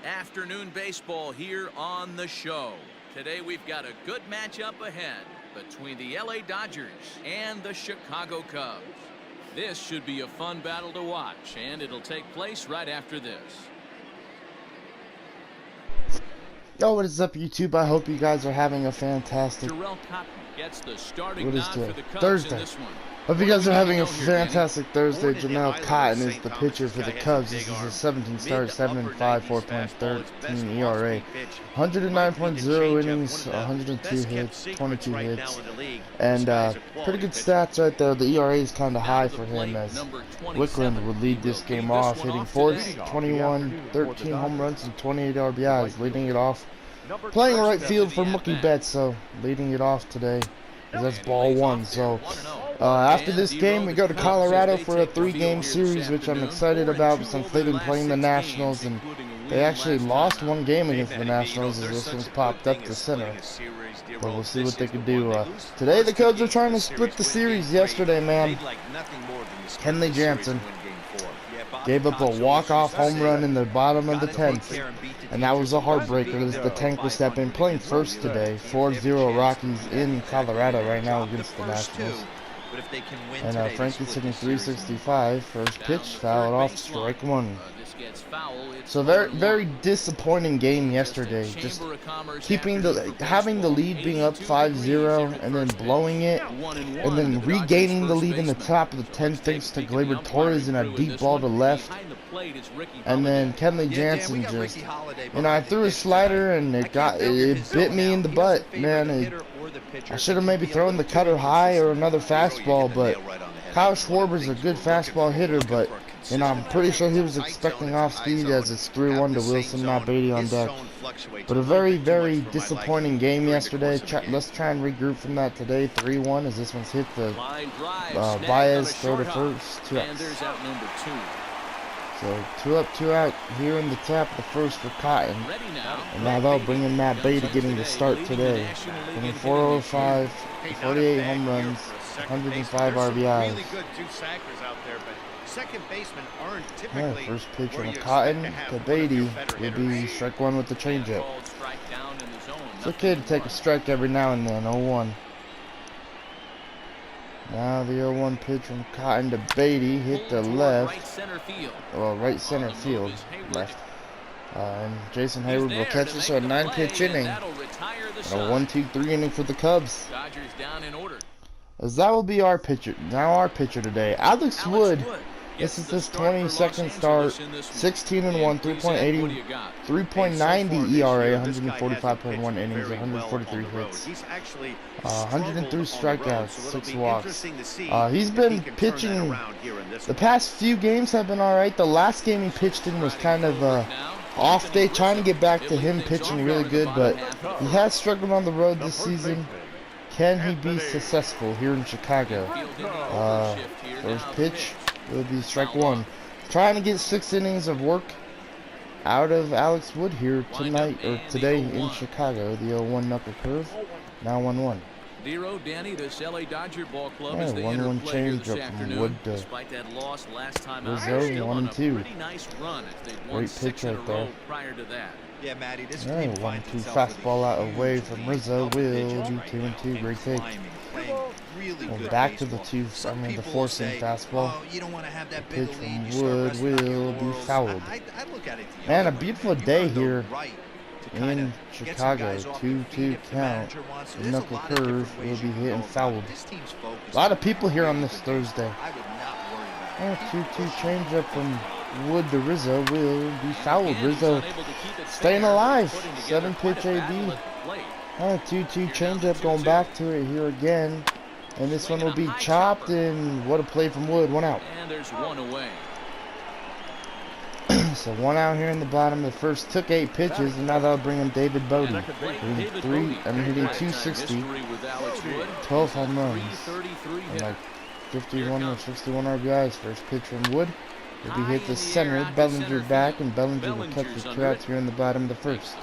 Afternoon baseball here on the show. Today we've got a good matchup ahead between the LA Dodgers and the Chicago Cubs. This should be a fun battle to watch, and it'll take place right after this. Yo, what is up, YouTube? I hope you guys are having a fantastic Thursday. Hope you guys are having a fantastic Thursday. Janelle Cotton is the pitcher for the Cubs. This is his 17th start, 7-5, 4.13 ERA, 109.0 innings, 102 hits, 22 hits, and pretty good stats right there. The ERA is kind of high for him, as Wickland would lead this game off, hitting fourth, 21, 13 home runs, and 28 RBIs, leading it off. Playing right field for Mookie Betts, so leading it off today. That's ball one. So after this game, we go to Colorado for a 3-game series, which I'm excited about since they've been playing the Nationals, and they actually lost one game against the Nationals as this one's popped up to center. But we'll see what they can do. Today, the Cubs are trying to split the series. Yesterday, man, Kenley Jansen gave up a walk-off home run in the bottom of the 10th, and that was a heartbreaker as the tank was stepping, playing first today. 4-0 Rockies in Colorado right now against the Nationals. And Frankie's hitting 365. First pitch, fouled off, strike one. So very disappointing game yesterday. Just having the lead being up 5-0 and then blowing it, and then regaining the lead in the top of the 10th thanks to Gleyber Torres in a deep ball to left. And then Kenley Jansen just, I threw a slider and it bit me in the butt, man. I should have maybe thrown the cutter high or another fastball, but Kyle Schwarber's a good fastball hitter, but I'm pretty sure he was expecting off speed as it's 3-1 to Wilson, not Beatty on deck. But a very disappointing game yesterday. Let's try and regroup from that today. 3-1 as this one's hit the Baez throw to first. 2 outs. So 2 up, 2 out here in the top of the first for Cotton. And now they'll bring in Matt Beatty getting the start today. Hitting 405, 48 home runs, 105 RBIs. Yeah, first pitch from Cotton to Beatty will be strike one with the changeup. It's okay to take a strike every now and then. 0-1. Now the 0-1 pitch from Cotton to Beatty, hit the left. Well, right center field, left. And Jason Hayward will catch this on a 9-pitch inning. And a 1-2-3 inning for the Cubs. As that will be our pitcher. Now our pitcher today, Alex Wood. This is his 22nd start, 16-1, 3.90 ERA, 145.1 innings, 143 hits, 103 strikeouts, 6 walks. He's been pitching. The past few games have been all right. The last game he pitched in was kind of off day, trying to get back to him pitching really good, but he has struggled on the road this season. Can he be successful here in Chicago? First pitch will be strike one. Trying to get 6 innings of work out of Alex Wood here tonight, or today in Chicago. The 0-1 knuckle curve, now 1-1. This LA Dodger ball club is 1-1 change up from Wood to Rizzo, 1-2. Great pitch right there. Yeah, Matty, this 1-2 fastball out away from Rizzo will be 2-2. Great take. And back to the the 4-seam fastball. The pitch from Wood will be fouled. Man, a beautiful day here in Chicago. 2-2 count. The knuckle curve will be hit and fouled. A lot of people here on this Thursday. And 2-2 changeup from Wood to Rizzo will be fouled. Rizzo staying alive. 7-pitch AB. 2-2 changeup going back to it here again. And this one will be chopped, and what a play from Wood. 1 out. And there's 1 away. So 1 out here in the bottom. The first took 8 pitches, and now they'll bring in David Bodie. Hitting 260, 12 home runs, and like 51 or 61 RBIs. First pitch from Wood will be hit to center. Bellinger back, and Bellinger will catch the 2 outs here in the bottom of the first.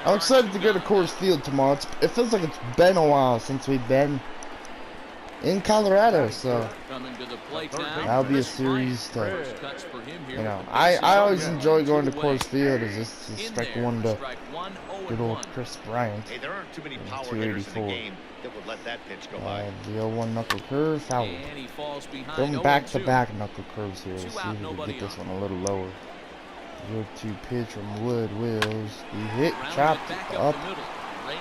I'm excited to go to Coors Field tomorrow. It feels like it's been a while since we've been in Colorado, so Coming to the plate now. that'll be a Chris Bryant. series to, First cuts for him here you know, with the I bases always loaded. enjoy going to 2 away. Coors Field as this is In strike there, one to strike one, 0 good and old 1. Chris Bryant. Hey, there aren't too many And power hitters in the 284. game that would let that pitch go by. The 0-1 knuckle curve, foul. And he falls behind. Going 0 back and to 2. back knuckle curves here. 2 Let's see out, if we can nobody get this on. one a little lower. 0-2 pitch from Wood. Wills be hit, Grounded chopped back up, the middle.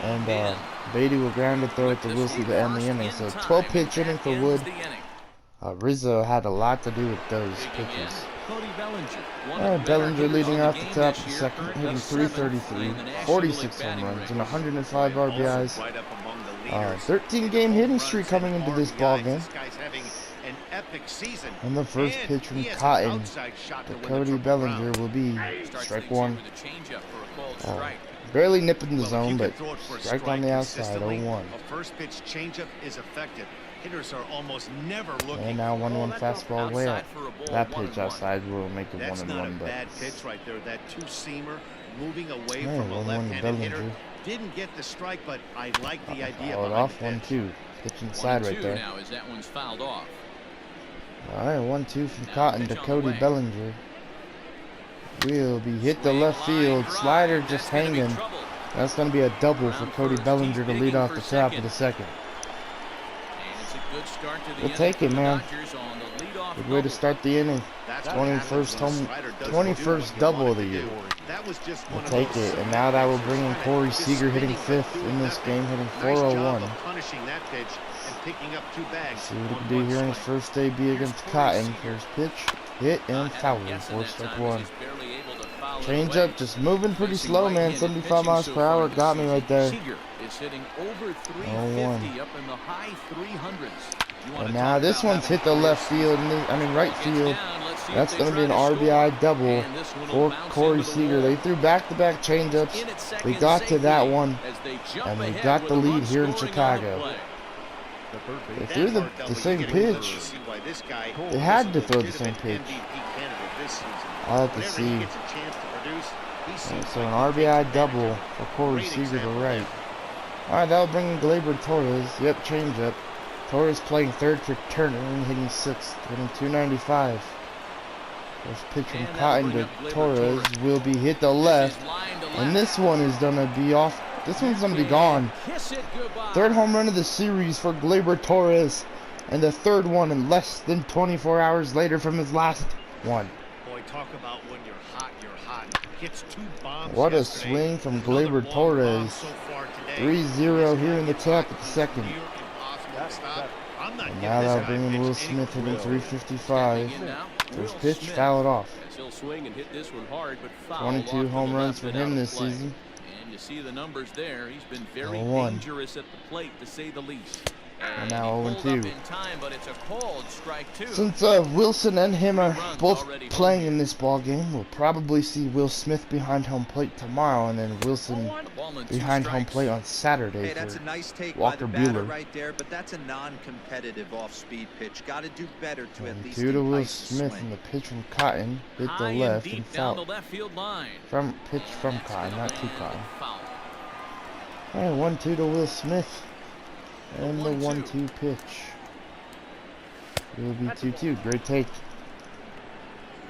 and Reined in. Beatty will ground to throw it to This Wilson will to end the first inning. in So time, 12 and pitch inning that for ends Wood. the inning. Rizzo had a lot to do with those Digging in, pitches. Cody Bellinger. One of the better Bellinger hitters leading in the off the game top this of the year, second, earned hitting the 7th 333, in the National 46 League home batting runs, ranks. and 105 RBIs. Right up among the leaders. 13-game hitting streak coming into this ball game. This guy's having an epic season. And the first And pitch from he has an Cotton outside shot to win the Cody Triple Bellinger Crown. will be Starts strike things one. here with a changeup for a called strike. Barely nipping the Well, if zone, you but can throw it for a strike on the outside, consistently, 0-1. A first pitch changeup is effective. Hitters are almost never looking. And now 1-1 fastball way out. Outside for a ball, That 1 pitch and 1. outside will make it That's not 1-1, a but bad pitch right there. That two-seamer moving away yeah, from a 1-1 to left-handed hitter. Bellinger. Didn't get the strike, but I like the idea Fouled behind off, the pitch. 1-2. Pitch inside 1-2 right there. now as that one's fouled off. All right, 1-2 from Now Cotton pitch to on the Cody way. Bellinger. Will be hit to Swing, left line field. drive. Slider just That's gonna be hanging. trouble. That's going to be a double for Round Cody first, Bellinger he's to lead digging off for the top second. of the second. And it's a good start to the We'll inning take for it, the man. Dodgers on the leadoff Good way to double. start the inning. That's what 21st happens when a home, slider does 21st what you double want of the it to year. do. That was just We'll one of take those it, and now that will bring in pitches. Corey Just Seager hitting spinning, but 5th doing in this nothing. game, hitting Nice job 401. of punishing that pitch and picking up 2 bags. See what he on can do one here in his swing. first debut against Cotton. First pitch, hit and foul. Guessing 4-1. Change Change up, just moving pretty slow, man. 75 miles per hour got me right there. Seager is hitting over 0-1. 350 up in the high 300s. And now this one's hit the left field, right field. That's going to be an RBI double for Corey Seager. They threw back-to-back changeups. They got to that one, and they got the lead here in Chicago. They threw the same pitch. They had to throw the same pitch. I'll have to see. So an RBI double for Corey Seager to right. Alright, that'll bring in Gleyber Torres. Yep, changeup. Torres playing third for Turner and hitting 6th, hitting 295. First pitch from Cotton to Torres will be hit to left. And this one is going to be off. This one's going to be gone. Third home run of the series for Gleyber Torres. And the third one in less than 24 hours later from his last one. Boy, talk about when you're hot, you're hot. Hits 2 bombs What a yesterday. swing from Another Gleyber long Torres. bomb so far today. 3-0 here in the top of the second. Near impossible to stop. I'm not And giving now this that'll guy bring in pitch Will any Smith hitting credit. 355. First pitch, foul it off. He'll swing and hit this one hard, but foul 22 off home to the runs left for and out him of this play. season. And you see the numbers there. He's been very 0-1. dangerous at the plate, to say the least. And now he pulled 0-2. up in time, but it's a called strike 2. Since Wilson and him are both playing in this ball game, we'll probably see Will Smith behind home plate tomorrow, and then Wilson The ball and 2 behind home strikes. plate on Saturday Hey, that's a for nice take by Walker the batter Buehler. right there, but that's a non-competitive off-speed pitch. Got to do better to at least 2 to Will entice the Smith, swing. and the pitch from Cotton hit the High left and and deep down the foul. left field line. From pitch from That's Cotton, gonna not to land Cotton. foul. All right, 1-2 to Will Smith, and the 1-2. 1-2 pitch. It will be 2-2. Great take.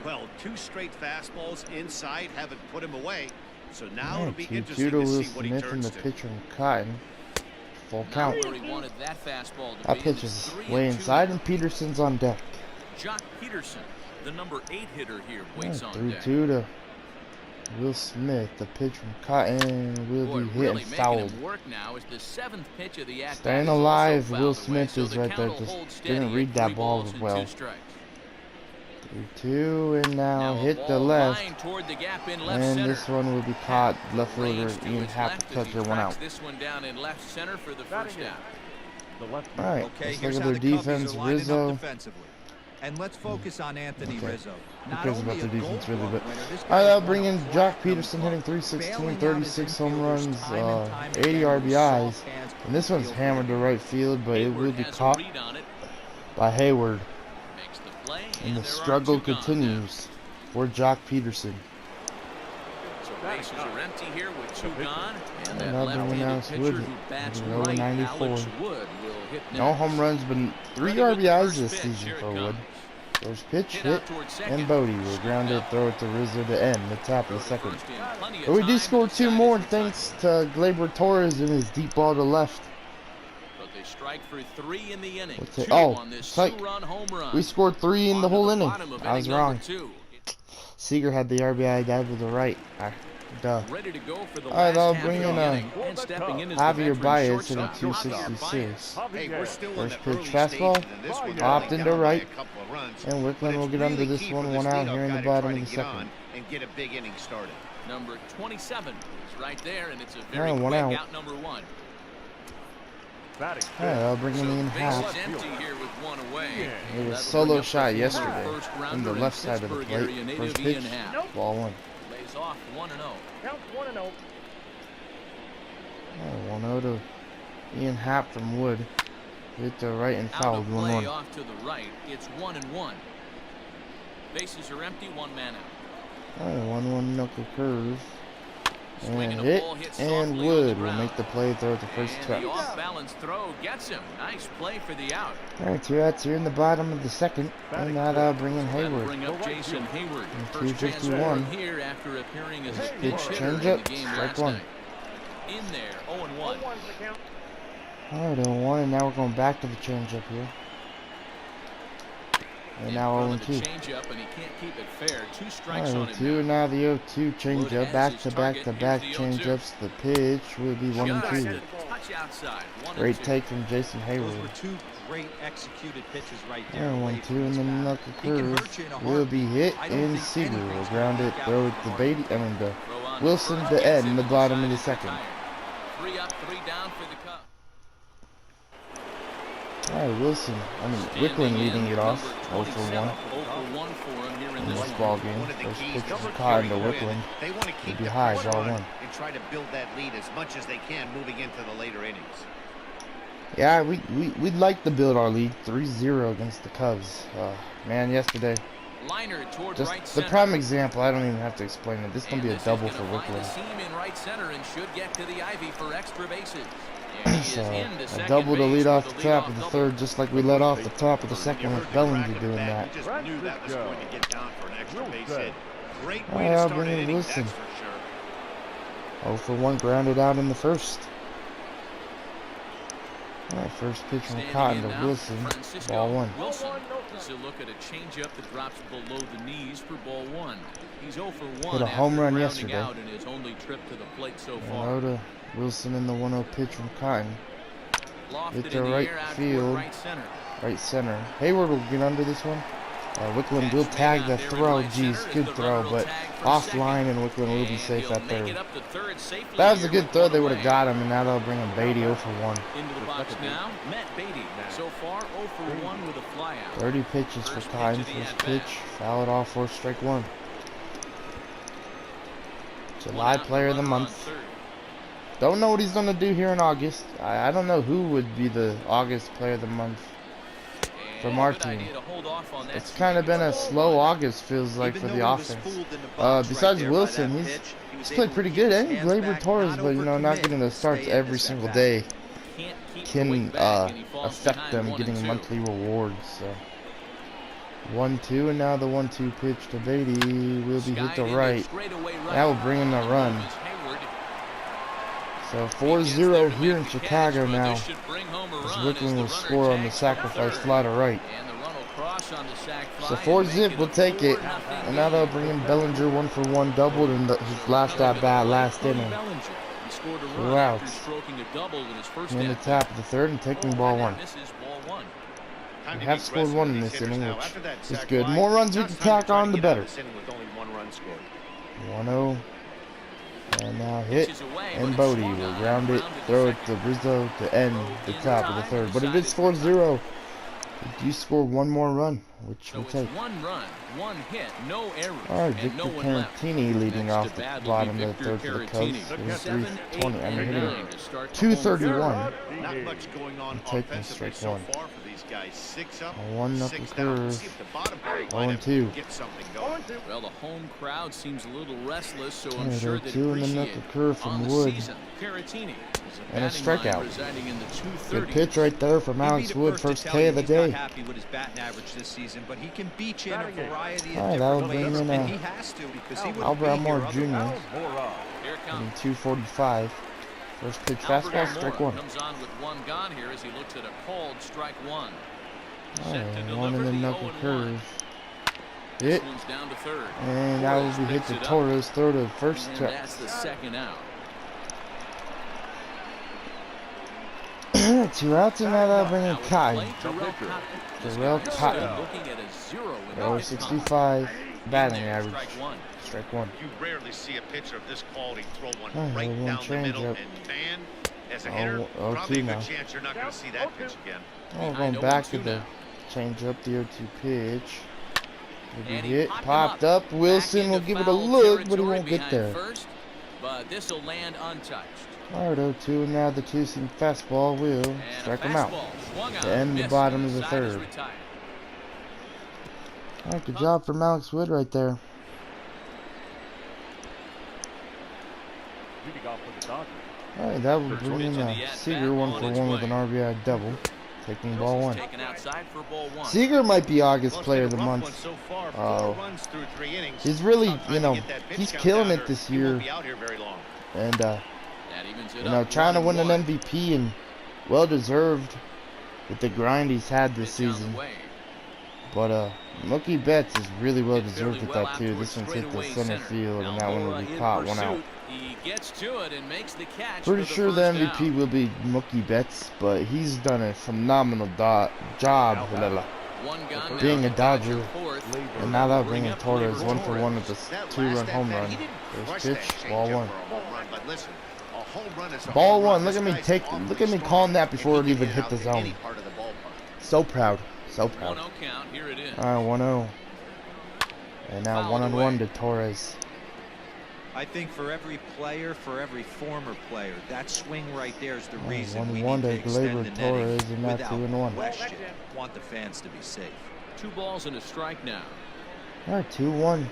Well, 2 straight fastballs inside haven't put him away. So now All it'll right, be 2-2 interesting to to Will see what he Smith, and turns the to. pitch from Cotton. Full Not count. where he wanted that fastball to That be. pitch It's is 3-2 way inside, now. and Peterson's on deck. Jock Peterson, the number 8 hitter here, waits on 3-2 deck. to Will Smith. The pitch from Cotton will Boy, be hit really and making fouled. him work now as the 7th pitch of the at-bat Staying is also alive, fouled Will away, Smith so is the right count there. will Just hold didn't steady read at that 3 ball balls and well. 2 strikes. 3-2, and now a hit the ball left. lined toward the gap in left And center. this one will be caught. Left fielder Range to Ian his Happ left to as he touch it, one tracks out. this one down in left center for the first out. All right, Okay, let's here's look how at the their Cubbies defense. are lining up Rizzo. defensively. And let's focus on Anthony Okay. Rizzo. Who Not cares only about a the defense, Gold really? Glove But winner, this all right, guy's that'll won bring a in plaque Jock number Peterson hitting club. 316, Bailing out 36 his home infielders runs, time and time 80 again with RBIs. soft hands And this one's field hammered to goal. right field, but it will Hayward be has a caught read on it, by Hayward. makes the play, And the there are struggle 2 gone. continues for Jock Peterson. So bases are empty here with 2 gone, and And that that'll bring left-handed Alex pitcher Wood who bats hitting right, 0-94. Alex Wood, will hitting No it. home runs, but 3 Ready with the RBIs first this pitch. season Here it for Wood. comes. First pitch Hit hit, out towards second. and Bodie will ground it, throw it to Rizzo to end the top Throw of the to second. first in plenty of But we do time, score but 2 the side more is thanks to Gleyber Torres and his deep ball to left. But they strike for 3 in the inning. Let's say- 2 oh, on this psych. 2-run home run. We scored 3 in the On to whole the inning. bottom of I was inning number wrong. 2. Seager had the RBI dive with the right. Duh. Ready to go for the Alright, last I'll half bring of in the inning. And stepping in is the Javier veteran Baez shortstop, hitting Javier 266. Baez. Hey, we're still in First the pitch early fastball, stages, and this one's hopped only into down by right, a couple of runs, and Wickland but will it's get under really this key one, for 1 this out leadoff here in the guy to bottom try of to the get second. on and get a big inning started. Number 27 is right there, and it's a very Alright, 1 quick out. out number 1. Alright, I'll bring him in Base half. is empty here with 1 away. It was a That'll solo bring up shot the yesterday first from rounder the in left side of the Pittsburgh area, plate. native First Ian pitch, Happ. ball 1. Lays off 1-0. Count 1-0. 1-0 to Ian Happ from Wood. Hit to right and Out fouled of play 1-1. off to the right. It's 1-1. Bases are empty, 1 man out. Alright, 1-1 knuckle curve. Swing And a hit, ball hit and softly on the Wood will ground. make the play, throw it to first And track. the off-balance throw gets him. Nice play for the out. Alright, 2 outs here in the bottom of the second. And now that'll bring in That'll Hayward. bring up Jason Hayward. And First chance for 251. him here after appearing as a Pitch pinch hitter in the changeup, game strike last 1. night. In there, 0-1. 0-1's the count. Alright, 0-1, and now we're going back to the changeup here. And In now front of the 0-2. changeup, and he can't keep it fair. 2 strikes on Alright, him 2, now. and now the 0-2 Wood changeup. has Back his to back to target. back Here's the 0-2. changeups. The pitch will be 1 and Just 2. a touch outside. 1 Great and 2. take from Jason Those Hayward. were 2 great executed pitches right there. Alright, away 1-2, from and his the bat. knuckle He can curve hurt you in a will be heartbeat. hit, I don't and think Seager will anything's ground gonna it, work throw out it for to him. Beatty, Throw on Wilson first, to gets end it the to bottom of side the is second. retired. 3 up, 3 down for the Cubs. Alright, Wilson, Wickland leading it off, 0 for 1. 0 for 1 for him here in In this this one. ball game. One of the First keys pitch to is securing caught into a win. Wickland. They want to keep be the high, pressure ball on 1. and try to build that lead as much as they can moving into the later innings. Yeah, we'd like to build our lead 3-0 against the Cubs. Man, yesterday, Liner toward just right the center. prime example, I don't even have to explain it. This is going to be a And double this is for gonna find Wickland. the seam in right center and should get to the Ivy for extra bases. And he is So, into a second double to base lead with off the the top of leadoff the double. third, just like we led off the top of the When you second heard with the crack Bellinger of the doing bat, that. You just knew that was going to get down for an extra base hit. Great way Alright, to I'll start bring an in inning, Wilson. that's for sure. 0 for 1 grounded out in the first. Alright, first pitch from Standing Cotton in to now, Wilson. Francisco Ball 1. Wilson. This is a look at a changeup that drops below the knees for ball 1. He's 0 for 1 Hit a home after run grounding yesterday. out in his only trip to the plate so 1-0 far. to Wilson in the 1-0 pitch from Cotton. Lofted Hit to in the right air out toward field. right center. Right center. Hayward will get under this one. Wickland will tag the throw. Jeez, good throw, but offline, and Wickland will be safe at third. That was a good throw. They would have got him, and now they'll bring him Beatty 0 for 1. Into the box now, Matt Beatty. So far, 0 for 1 with a flyout. 30 pitches for First Cotton. pitch of the First at-bat. pitch. Foul it off for strike 1. July One out, Player of the runner on Month. third. Don't know what he's going to do here in August. I don't know who would be the August Player of the Month. And From our good team. idea to hold off on that It's swing. kind of been a slow August, feels like, Even for though the he was offense. fooled in the box Besides right there by Wilson, that he's pitch, he was played able to pretty keep good, his eh? hands Gleyber back, Torres, but you know, not overcommit, getting the starts stay in every this single at-bat. day Can't keep the can weight back, and he falls affect behind them 1 getting and 2. monthly rewards. So 1-2, and now the 1-2 pitch to Beatty will be hit Skied to into right. straightaway right. That will bring in the run. Is Hayward. So He gets 4-0 there to here make in the Chicago catch, but now. this should bring home a As run as Wickland the will runner score on the tags sacrifice third. fly to right. And the run will cross on the sac fly So and 4-0 make will a take it. 4-0 And now they'll bring in Bellinger 1 for 1, doubled in his last at bat, last inning. Bellinger. He scored a 2 run after outs. stroking a double in his first In the at top of the third and taking ball 1. This is ball 1. Time We to have be scored aggressive 1 in with this these hitters inning, now. which After that is sac good. fly, More runs we now can it's time to tack try on, to the get out better. of this inning with only 1 run scored. 1-0. And now hit, Pitches away, and but it's Bodie swung will on, ground it, grounded throw to it to second. Rizzo to end the top of the third. But if it's 4-0, you score 1 more run. which So we'll it's take. 1 run, 1 hit, no errors, All right, and Victor no one left. Caratini leading Next off to the bat will be bottom of the Victor third for the Caratini. Cubs. He's 7, 320. 8, I mean, and hitting 9 to start the home 231. Not much going on I'm taking offensively strike so 1. far for these guys. 6 up, A 1 knuckle 6 down. curve. See if the bottom pair 0-2. get something going. Well, the home crowd seems a little restless, so I'm Alright, sure they'd 0-2 and the appreciate knuckle it. curve On from the Wood. season, Caratini is a And a batting line strikeout. residing in the Good 230s. pitch right there from He'd be Alex the Wood, to first tell K you of the he's day. not happy with his batting average this season, but he can beat you in a variety of Alright, that'll different bring ways, in and he has to because he wouldn't be Albert here Almora otherwise. Jr. Here it hitting comes. 245. First pitch Albert fastball, strike Almora 1. comes on with 1 gone here as he looks at a called strike 1. Set to Alright, 1 deliver in the the knuckle 0-1. curve. This Hit. one's down to third. And that will be hit Torres to picks it up. Torres. Throw to first And check. that's the second out. 2 outs, and now that'll bring in Now at the Cotton. plate, Terrell Cotton. This Terrell guy is Cotton. looking at a 0 in the Oh, hit 65 column. batting In there, average. strike 1. Strike 1. You rarely see a pitcher of this quality throw one Oh, right one down the middle. changeup. And man, as a Oh, hitter, 0-2 probably a now. good chance you're not going to see that pitch again. Oh, Behind going back to 0-2 the now. change up, the 0-2 pitch. Will be And he hit, popped him popped up. up. Wilson Back will into give it a foul look, but he territory won't get behind there. First, but this will land untouched. Alright, 0-2, and now the 2-seam fastball will And strike a him out. fastball swung out, And the missed, bottom and of the side is third. retired. Alright, good job from Alex Wood right there. Alright, that will bring in Seager 1-for-1 with an RBI double. Taking ball 1. Taken outside for ball 1. Seager might be August Well, it's player been of a the rough month. one so far. 4 runs through 3 innings. He's really, Tough time you to know, get that pitch he's count killing down, it or this he won't year. be out here very long. And, That evens it you know, up, trying to win an 1-1. MVP and well deserved with the grind he's had this Pitch on the season. way. But Mookie Betts is really well Hit deserved fairly with well that out too. towards This one's hit the straightaway center center. field, and that one will Almora be in caught, 1 out. pursuit. He gets to it and makes the catch. Pretty for the sure the first MVP down. will be Mookie Betts, but he's done a phenomenal job One gone now. being a The Dodger. fourth. And now that'll bring Bring in up Torres Gleyber 1-for-1 with a That 2-run last home at-bat, run. he didn't First crush pitch, that ball changeup 1. for a home run, but listen, a home run is a Ball home 1. run. Look at me This guy's look at me awfully calling that strong, before and it he even can hit get the out to any zone. part of the ballpark. So proud, so 1-0 proud. count. Here it is. Alright, 1-0. And now Fouled 1-on-1 away. to Torres. I think for every player, for every former player, that swing right there is the reason we 1-1 need to to extend Gleyber the Torres, netting and now without 2-1. question. Want the fans to be safe. 2 balls and a strike now. Alright, 2-1.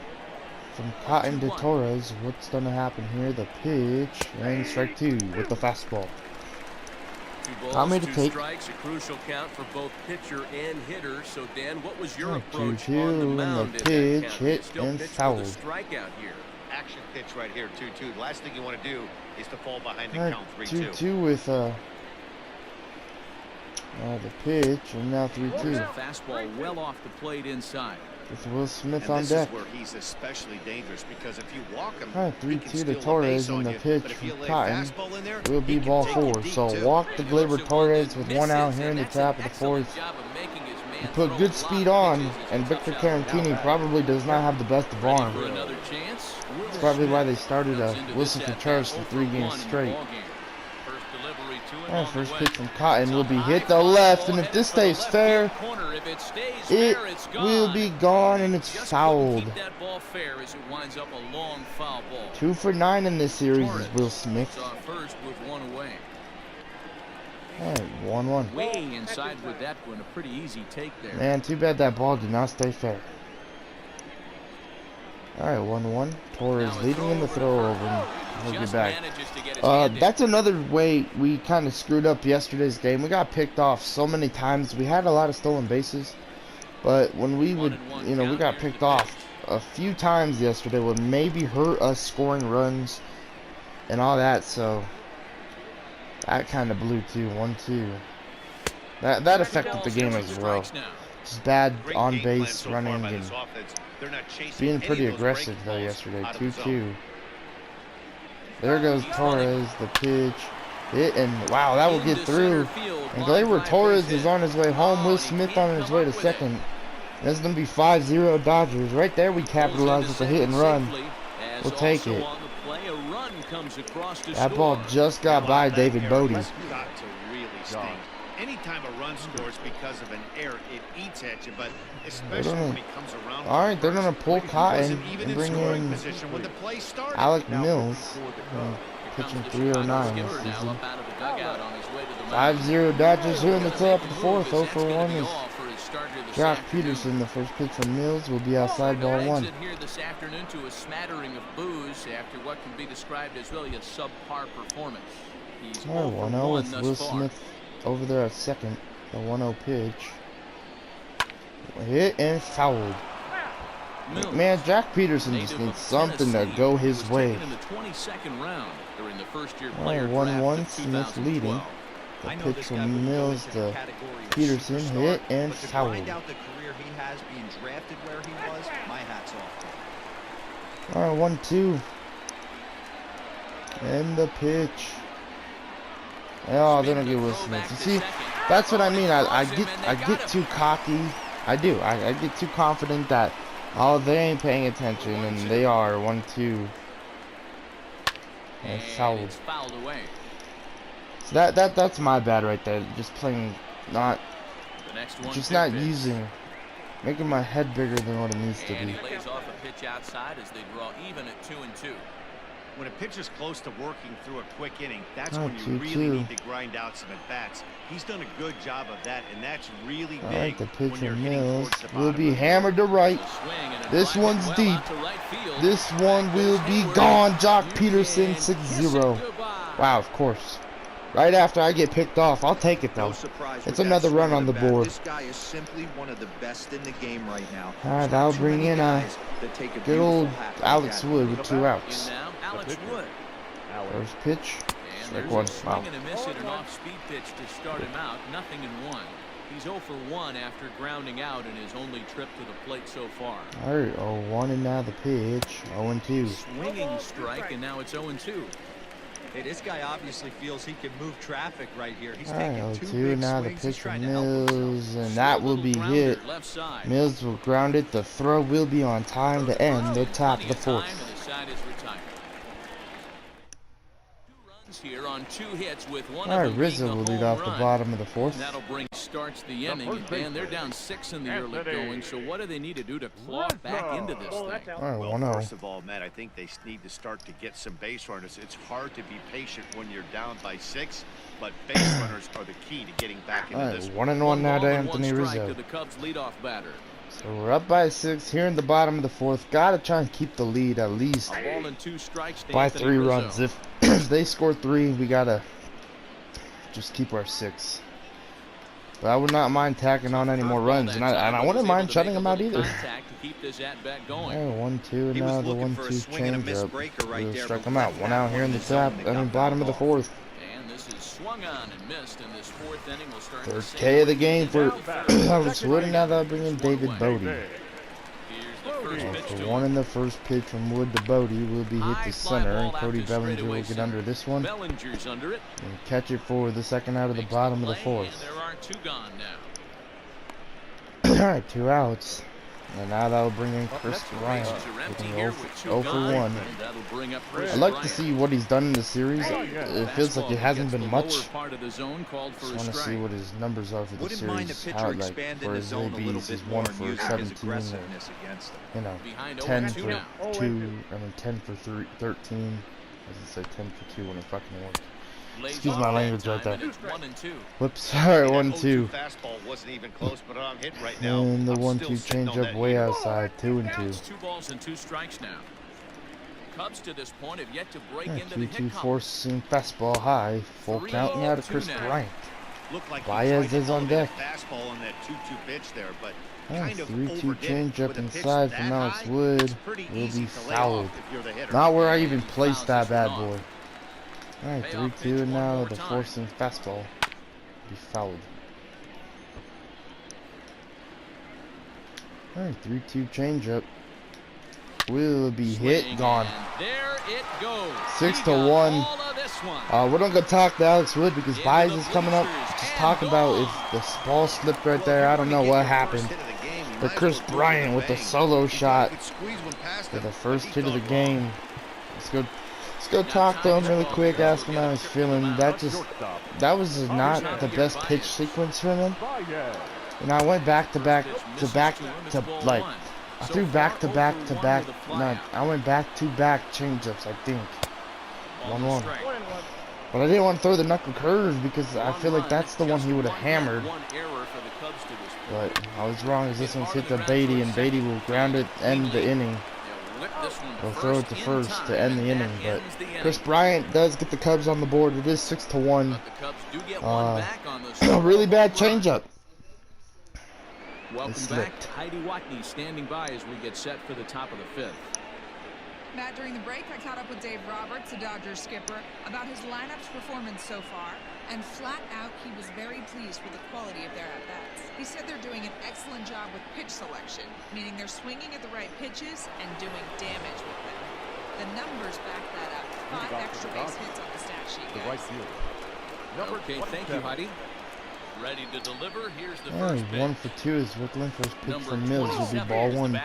From Cotton to 2-1. Torres. What's gonna happen here? The pitch and strike 2 with the fastball. 2 balls, How many to 2 take? strikes, a crucial count for both pitcher and hitter. So Dan, what was your Alright, approach 2-2, on the and the mound in pitch that count? hit You still and pitched fouled. with a strikeout here. Action pitch right here, 2-2. The last thing you want to do is to fall behind the Alright, count 3-2. 2-2 with the pitch, and now 3-2 Fastball well off the plate inside. with Will Smith And on this deck. is where he's especially dangerous because if you walk him, Alright, he can 3-2 to steal a Torres, base and on the you. pitch But if you from lay a Cotton fastball in there, will he be can ball take it 4. deep, So too. walk the Gleyber Torres with 1 out here in the top of the 4th. He put good speed on, and Victor Caratini probably does not have the best of arm. That's probably why they started Wilson Contreras for 3 games straight. Alright, first pitch from Cotton will be hit the left, and if this stays fair, it will be gone, and it's fouled. 2 for 9 in this series is Will Smith. Alright, 1-1. Way inside with that one, a pretty easy take there. Man, too bad that ball did not stay fair. Alright, 1-1. Torres leading in the throw over, and he'll get back. That's another way we kind of screwed up yesterday's game. We got picked off so many times. We had a lot of stolen bases, but when we would, you know, we got picked off a few times yesterday would maybe hurt us scoring runs and all that, so that kind of blew too. 1-2. That affected the game as well. Just bad on base running and being pretty aggressive though yesterday. 2-2. There goes Torres, the pitch, hit, and wow, that will get through. And Gleyber Torres is on his way home. Will Smith on his way to second. That's going to be 5-0 Dodgers. Right there we capitalized with a hit and run. We'll take it. That ball just got by David Bodie. Got to really sting. Anytime a run scores because of an error, it eats at you, but especially when he comes around. All right, they're gonna pull Cotton and bring in Alec Mills, pitching 309 this season. 5-0 Dodgers here in the top of the fourth. 0 for 1 is Jock Peterson. The first pitch from Mills will be outside ball 1. Here this afternoon to a smattering of boos after what can be described as really a subpar performance. He's 1-0 with Will Smith over there at second. The 1-0 pitch. Hit and fouled. Man, Jack Peterson just needs something to go his way. In the 22nd round during the first-year 1-1, Smith leading. The pitch from Mills to Peterson, hit and fouled. Find out the career he has being drafted where he was. My hat's off. All right, 1-2. And the pitch. Oh, they don't get Will Smith. You see, that's what I mean. I get too cocky. I do. I get too confident that they ain't paying attention, and they are. 1-2. And fouled. Away. So that's my bad right there. Just playing not making my head bigger than what it needs to be. And he lays off a pitch outside as they draw even at 2-2. When a pitcher's close to working through a quick inning, that's when you really need to grind out some at-bats. He's done a good job of that, and that's really big. The pitch from Mills will be hammered to right. This one's deep. This one will be gone. Jock Peterson, 6-0. Wow, of course. Right after I get picked off, I'll take it though. It's another run on the board. This guy is simply one of the best in the game right now. All right, that'll bring in good old Alex Wood with 2 outs. First pitch, strike 1. Wow. And a miss hit an off-speed pitch to start him out. 0-1. He's 0 for 1 after grounding out in his only trip to the plate so far. All right, 0-1 and now the pitch. 0-2. Swinging strike, and now it's 0-2. Hey, this guy obviously feels he can move traffic right here. He's taking two 0-2 big now the swings. pitch from Mills, and that will be hit. Mills will ground it. The throw will be on time to end the top of the fourth. Here on 2 hits with one All right, of them Rizzo will lead off the bottom of the fourth. That'll bring starts the inning, and they're down 6 in the early going. So what do they need to do to claw back into this thing? All right, well, 1-0. first of all, Matt, I think they need to start to get some base runners. It's hard to be patient when you're down by 6, but base runners are the key to getting back into this. 1-1 now to Anthony Rizzo. To the Cubs leadoff batter. So we're up by 6 here in the bottom of the fourth. Gotta try and keep the lead at least by 3 runs. If they score 3, we gotta just keep our 6. But I would not mind tacking on any more runs, and I wouldn't mind shutting them out either. 1-2 now the 1-2 changeup. We'll strike them out. 1 out here in the top, bottom of the fourth. Swung on and missed in this 4th inning. Will start Third K of the game for Alex Wood, and now they'll bring in David Bodie. So 1 in the first pitch from Wood to Bodie will be hit to center, and Cody Bellinger will get under this one and catch it for the second out of the bottom of the fourth. There are 2 gone now. All right, 2 outs. And now that'll bring in Chris Bryant, hitting 0 for 1. I'd like to see what he's done in the series. It feels like it hasn't been much. Just want to see what his numbers are for the series. How, like, for his ABs, he's 1 for 17, or, 10 for 2, 10 for 13. I was going to say 10 for 2 when it fucking worked. Excuse my language right there. Whoops. All right, 1-2. And the 1-2 changeup way outside. 2-2. 2 balls and 2 strikes now. Cubs to this point have yet to break into the hit 2-2 forcing fastball high. Full count now to Chris Bryant. Baez is on deck. 3-2 changeup inside from Alex Wood will be fouled. Not where I even placed that bad boy. Alright, 3-2 now the forcing fastball be fouled. Alright, 3-2 changeup will be hit, gone. There it goes. 6-1. We're not gonna talk to Alex Wood because Baez is coming up. Just talk about if the ball slipped right there. I don't know what happened. But Chris Bryant with the solo shot for the first hit of the game. Let's go Let's go talk to him really quick, ask him how he's feeling. That was not the best pitch sequence for him. And I went back to back to like, I threw back to back. No, I went back to back changeups, I think. 1-1. But I didn't want to throw the knuckle curve because I feel like that's the one he would have hammered. But I was wrong, as this one's hit to Beatty, and Beatty will ground it, end the inning. He'll throw it to first to end the inning. But Chris Bryant does get the Cubs on the board. It is 6-1. A really bad changeup. Welcome back. Heidi Watney standing by as we get set for the top of the fifth. Matt, during the break, I caught up with Dave Roberts, the Dodgers skipper, about his lineup's performance so far, and flat out, he was very pleased with the quality of their at-bats. He said they're doing an excellent job with pitch selection, meaning they're swinging at the right pitches and doing damage with them. The numbers back that up. 5 extra base hits on the stat sheet, guys. Okay, thank you, Heidi. Ready to deliver. Here's the first pitch. 1 for 2 is Rick Linford's pitch from Mills. Will be ball 1.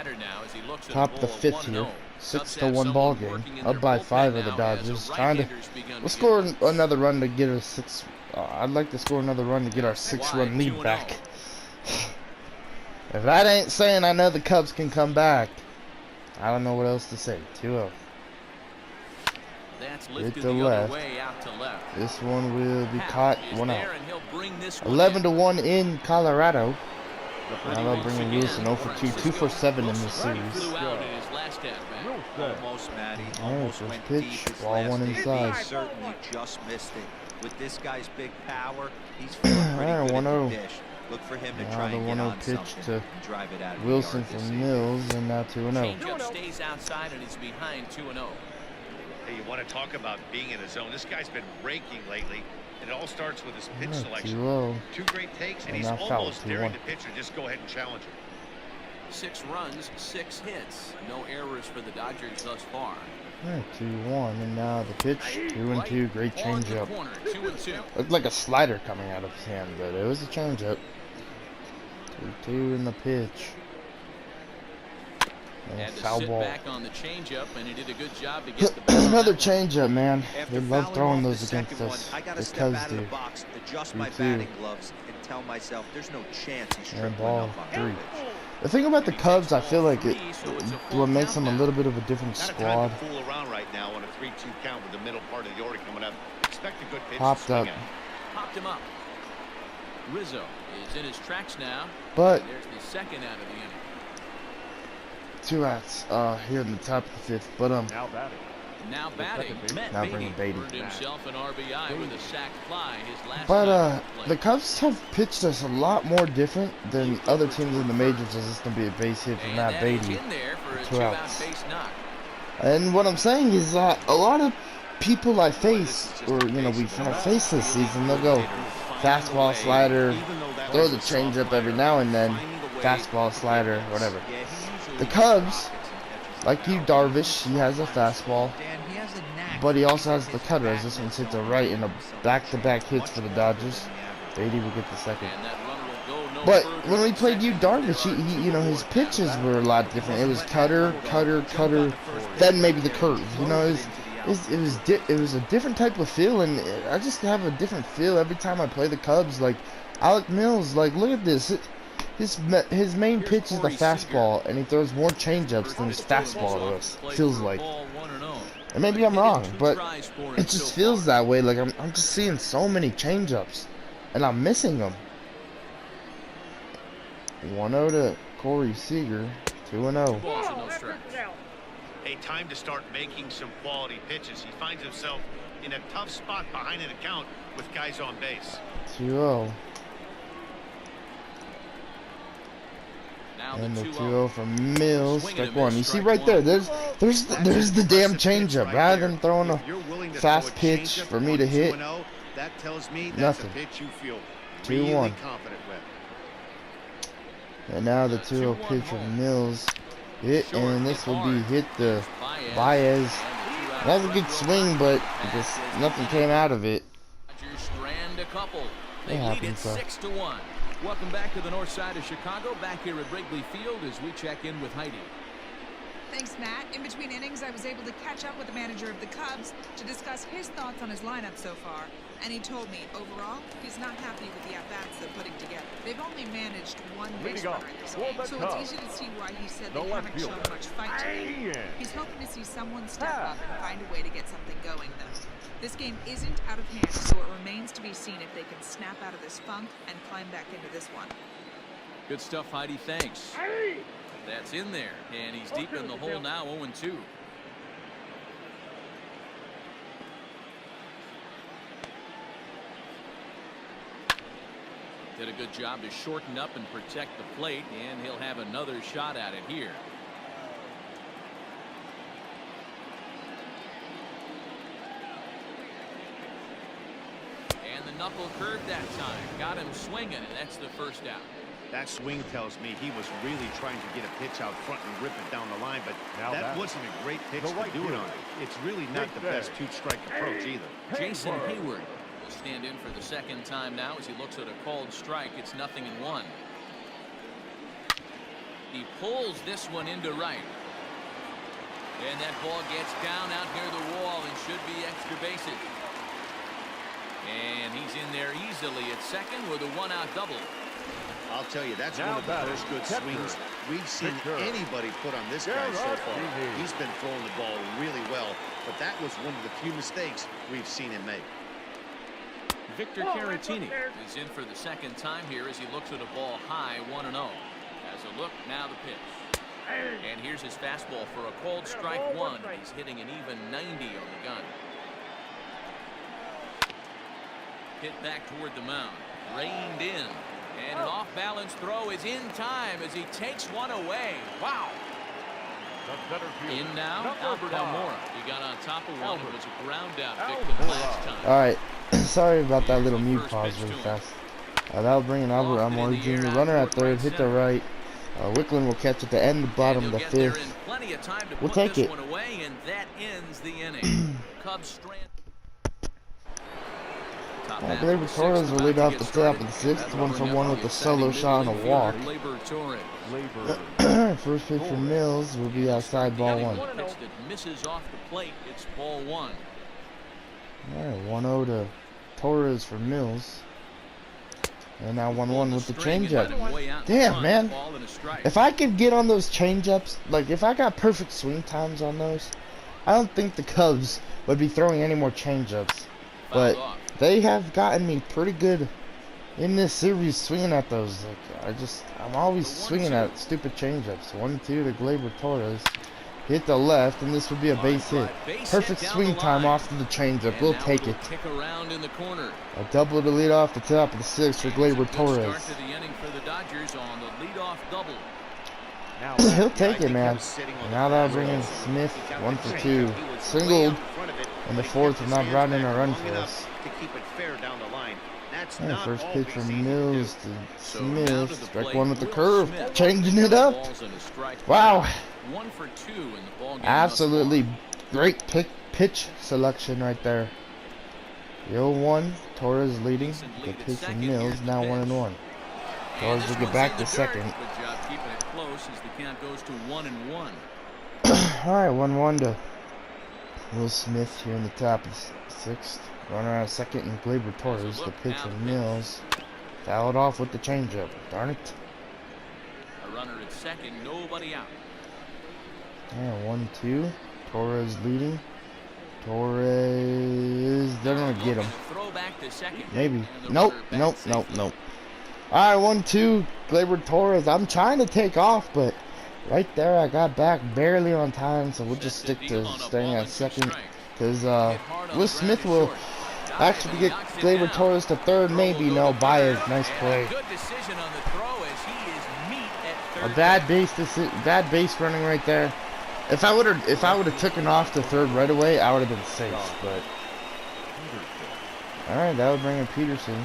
Top the 5th here. 6-1 ball game. Up by 5 of the Dodgers. Trying to. We'll score another run to get a 6. I'd like to score another run to get our 6-run lead back. If that ain't saying I know the Cubs can come back, I don't know what else to say. 2-0. Hit the left. This one will be caught. 1 out. 11-1 in Colorado. Now they'll bring in Wilson 0 for 2, 2 for 7 in this series. Almost, Matty. Almost first pitch, ball 1 inside. He certainly just missed it. With this guy's big power, he's feeling pretty good at the dish. Look for him to try and get on pitch to drive it out of Wilson from Mills, and now 2-0. Changeup stays outside and he's behind 2-0. Hey, you want to talk about being in a zone? This guy's been raking lately, and it all starts with his pitch selection. 2-0. 2 great takes, and he's almost daring the pitcher. Just go ahead and challenge him. 6 runs, 6 hits. No errors for the Dodgers thus far. 2-1, and now the pitch. 2-2. Great changeup. 2-2. Looked like a slider coming out of his hand, but it was a changeup. 2-2 in the pitch. And foul ball. Back on the changeup, and he did a good job to get the another changeup, man. They love throwing those against us. I gotta step out of the box, adjust my batting gloves, and tell myself there's no chance he's and ball 3. The thing about the Cubs, I feel like what makes them a little bit of a different squad. Fool around right now on a 3-2 count with the middle part of the order coming up. Expect a good pitch. Popped up. Popped him up. Rizzo is in his tracks now. But there's the second out of the inning. 2 outs here in the top of the 5th. But now batting. Now bringing Beatty. Himself an RBI with a sac fly. His last but the Cubs have pitched us a lot more different than other teams in the majors. As this gonna be a base hit from Matt Beatty. 2 outs. And what I'm saying is a lot of people I face, or we've faced this season, they'll go fastball, slider, throw the changeup every now and then, fastball, slider, whatever. The Cubs, like you, Darvish, he has a fastball, but he also has the cutter, as this one's hit to right in a back-to-back hits for the Dodgers. Beatty will get the second. But when we played you, Darvish, he his pitches were a lot different. It was cutter, then maybe the curve. It was a different type of feel, and I just have a different feel every time I play the Cubs. Like Alec Mills, like look at this. His main pitch is the fastball, and he throws more changeups than his fastball to us. Feels like. And maybe I'm wrong, but it just feels that way. Like I'm just seeing so many changeups, and I'm missing them. 1-0 to Corey Seager. 2-0. A time to start making some quality pitches. He finds himself in a tough spot behind an account with guys on base. 2-0. And the 2-0 from Mills. Strike 1. You see right there, there's the damn changeup. Rather than throwing a fast pitch for me to hit, that tells me nothing. That's a pitch you feel 2-1. confident with. And now the 2-0 pitch from Mills. And this will be hit to Baez. That was a good swing, but just nothing came out of it. They lead it 6-1. Welcome back to the north side of Chicago, back here at Wrigley Field as we check in with Heidi. Thanks, Matt. In between innings, I was able to catch up with the manager of the Cubs to discuss his thoughts on his lineup so far. And he told me, overall, he's not happy with the at-bats they're putting together. They've only managed one base runner in this game, so it's easy to see why he said they haven't shown much fight today. He's hoping to see someone step up and find a way to get something going, though. This game isn't out of hand, so it remains to be seen if they can snap out of this funk and climb back into this one. Good stuff, Heidi. Thanks. That's in there, and he's deep in the hole now, 0-2. Did a good job to shorten up and protect the plate, and he'll have another shot at it here. And the knuckle curve that time. Got him swinging, and that's the first out. That swing tells me he was really trying to get a pitch out front and rip it down the line, but that wasn't a great pitch to do it on. It's really not the best two-strike approach either. Jason Hayward will stand in for the second time now as he looks at a called strike. It's 0-1. He pulls this one into right. And that ball gets down out near the wall and should be extra bases. And he's in there easily at second with a one-out double. I'll tell you, that's one of the first good swings we've seen anybody put on this guy so far. He's been throwing the ball really well, but that was one of the few mistakes we've seen him make. Victor Caratini is in for the second time here as he looks at a ball high, 1-0. As a look, now the pitch. And here's his fastball for a called strike one. He's hitting an even 90 on the gun. Hit back toward the mound. Reined in. And an off-balance throw is in time as he takes one away. Wow. In now, Albert Almora. He got on top of one and was a ground out victim last time. All right. Sorry about that little mute pause really fast. That'll bring in Albert Almora Jr. Runner at third. Hit the right. Wickland will catch at the end, the bottom of the fifth. We'll take it. And that ends the inning. Cubs strand. Gleyber Torres will lead off the top of the sixth, 1-for-1 with a solo shot and a walk. First pitch for Mills will be outside, ball one. Pitch that misses off the plate. It's ball one. All right, 1-0 to Torres for Mills. And now 1-1 with the changeup. Damn, man. If I could get on those changeups, like if I got perfect swing times on those, I don't think the Cubs would be throwing any more changeups. But they have gotten me pretty good in this series swinging at those. Like I'm always swinging at stupid changeups. 1-2 to Gleyber Torres. Hit the left, and this would be a base hit. Perfect swing time off to the changeup. We'll take it. A double to lead off the top of the sixth for Gleyber Torres. He'll take it, man. Now that'll bring in Smith, 1-for-2. Singled in the fourth and not brought in a run for us. Yeah, first pitch from Mills to Smith. Strike one with the curve. Changing it up. Wow. 1-for-2 in the ball game. Absolutely great pitch selection right there. The 0-1. Torres leading. The pitch from Mills. Now 1-1. Torres will get back to second. Good job keeping it close as the count goes to 1-1. All right, 1-1 to Will Smith here in the top of the sixth. Runner at second and Gleyber Torres. The pitch from Mills. Fouled off with the changeup. Darn it. A runner at second, nobody out. Yeah, 1-2. Torres leading. Torres. They're going to get him. Maybe. Nope. All right, 1-2. Gleyber Torres. I'm trying to take off, but right there I got back barely on time, so we'll just stick to staying at second. Because Will Smith will actually get Gleyber Torres to third, maybe. No, Baez. Nice play. A bad base running right there. If I would have taken off to third right away, I would have been safe. But all right, that would bring in Peterson.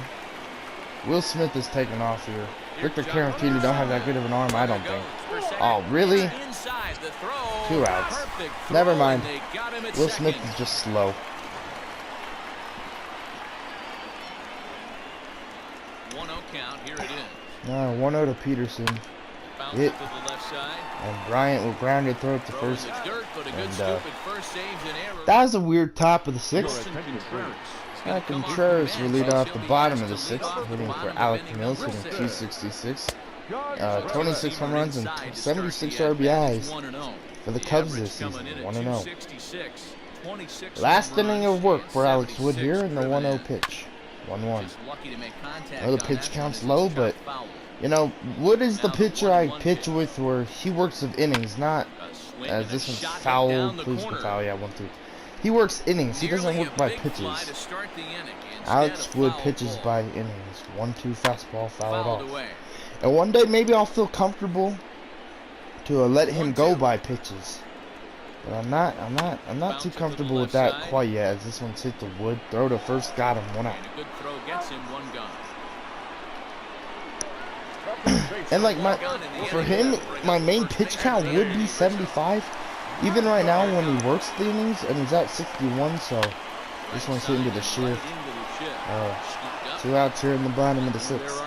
Will Smith is taking off here. Victor Caratini don't have that good of an arm, I don't think. Oh, really? 2 outs. Never mind. Will Smith is just slow. 1-0 count. Here it is. 1-0 to Peterson. hit, and Bryant will ground it, throw it to first. And that was a weird top of the sixth. Contreras will lead off the bottom of the sixth, hitting for Alec Mills, hitting 266. 26 home runs and 76 RBIs for the Cubs this season, 1-0. Last inning of work for Alex Wood here in the 1-0 pitch, 1-1. I know the pitch counts low, but you know, Wood is the pitcher I pitch with where he works of innings, not as this one's foul. Please be foul. Yeah, 1-2. He works innings. He doesn't work by pitches. Alex Wood pitches by innings. 1-2 fastball, fouled off. And one day maybe I'll feel comfortable to let him go by pitches. But I'm not too comfortable with that quite yet, as this one's hit the wood. Throw to first, got him, 1 out. Good throw gets him 1 gun. And like for him, my main pitch count would be 75. Even right now when he works the innings, and he's at 61, so this one's hitting to the shift. 2 outs here in the bottom of the 6th.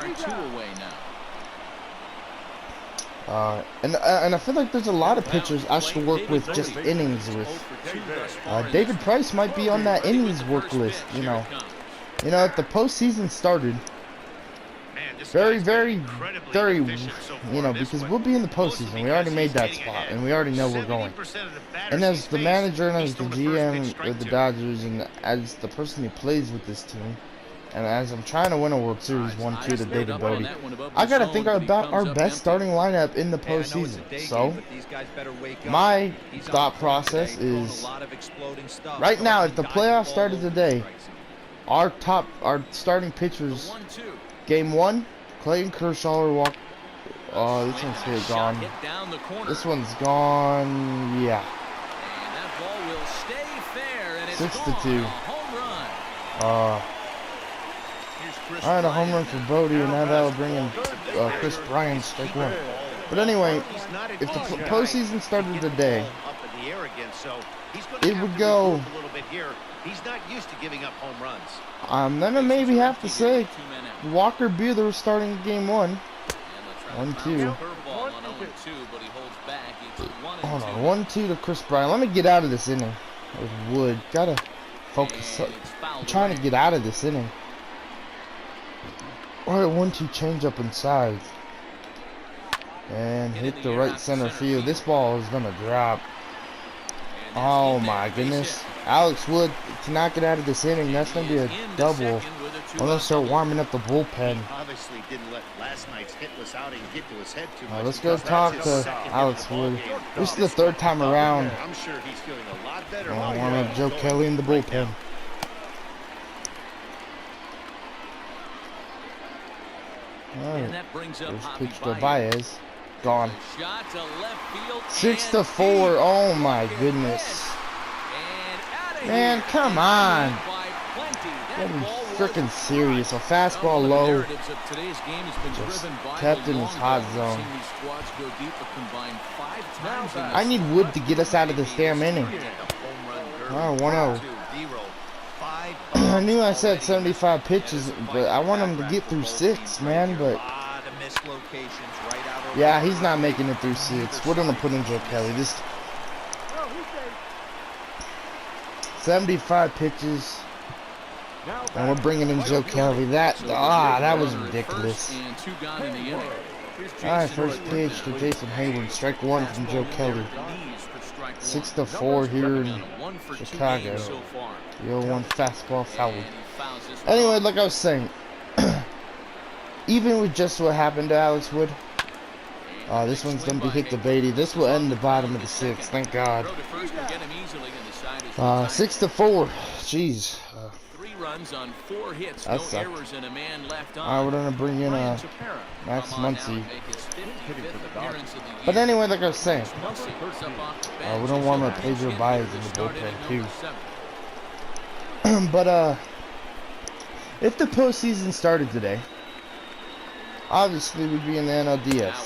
And I feel like there's a lot of pitchers I should work with just innings with. David Price might be on that innings work list, you know. You know, if the postseason started, very, you know, because we'll be in the postseason. We already made that spot, and we already know we're going. And as the manager and as the GM of the Dodgers, and as the person who plays with this team, and as I'm trying to win a World Series 1-2 to David Bodie, I gotta think about our best starting lineup in the postseason. So, my thought process is, right now, if the playoffs started today, our starting pitchers, Game 1, Clayton Kershaw or walk. Oh, this one's hit, gone. This one's gone. Yeah. 6-2. Alright, a home run for Bodie, and now that'll bring in Chris Bryant, strike 1. But anyway, if the postseason started today, it would go. I'm gonna maybe have to say Walker Buehler was starting Game 1. 1-2. Hold on, 1-2 to Chris Bryant. Let me get out of this inning with Wood. Gotta focus. I'm trying to get out of this inning. Alright, 1-2 change up inside. And hit the right center field. This ball is gonna drop. Oh my goodness. Alex Wood to knock it out of this inning. That's gonna be a double. I'm gonna start warming up the bullpen. Let's go talk to Alex Wood. This is the 3rd time around. I'll warm up Joe Kelly in the bullpen. Alright, first pitch to Baez, gone. 6-4, oh my goodness. Man, come on. Getting freaking serious. A fastball low. Just kept in his hot zone. I need Wood to get us out of this damn inning. Oh, 1-0. I knew I said 75 pitches, but I want him to get through 6, man, but yeah, he's not making it through 6. We're gonna put in Joe Kelly. This 75 pitches, and we're bringing in Joe Kelly. That was ridiculous. Alright, first pitch to Jason Hayward, strike 1 from Joe Kelly. 6-4 here in Chicago. The 0-1 fastball fouled. Anyway, like I was saying, even with just what happened to Alex Wood, this one's going to be hit to Beatty. This will end the bottom of the 6th, thank God. 6-4. Jeez. That sucked. Alright, we're going to bring in Max Muncy. But anyway, like I was saying, we're going to warm up Pedro Baez in the bullpen too. But if the postseason started today, obviously we'd be in the NLDS.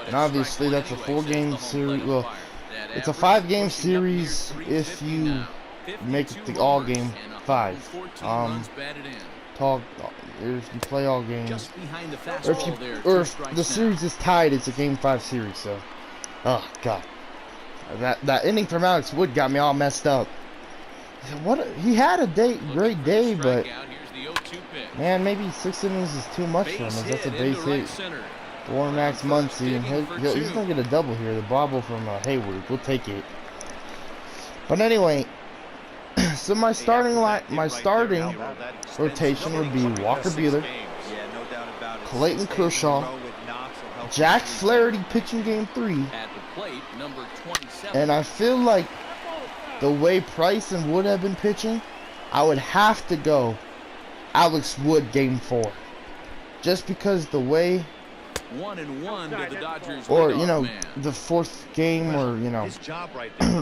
And obviously that's a 4-game series. Well, it's a 5-game series if you make it the all-game 5. talk, if you play all games, Just behind the or if the series is tied, it's a Game 5 series. So, oh god, that inning from Alex Wood got me all messed up. He had a great day, but man, maybe 6 innings is too much for him. That's a base hit. For Max Muncy, and he's gonna get a double here. The bobble from Hayward, we'll take it. But anyway, so my starting rotation would be Walker Buehler, Clayton Kershaw, Jack Flaherty pitching Game 3, and I feel like the way Price and Wood have been pitching, I would have to go Alex Wood Game 4, just because the way. 1-1 to the Dodgers. Or, you know, the 4th game, or, you know,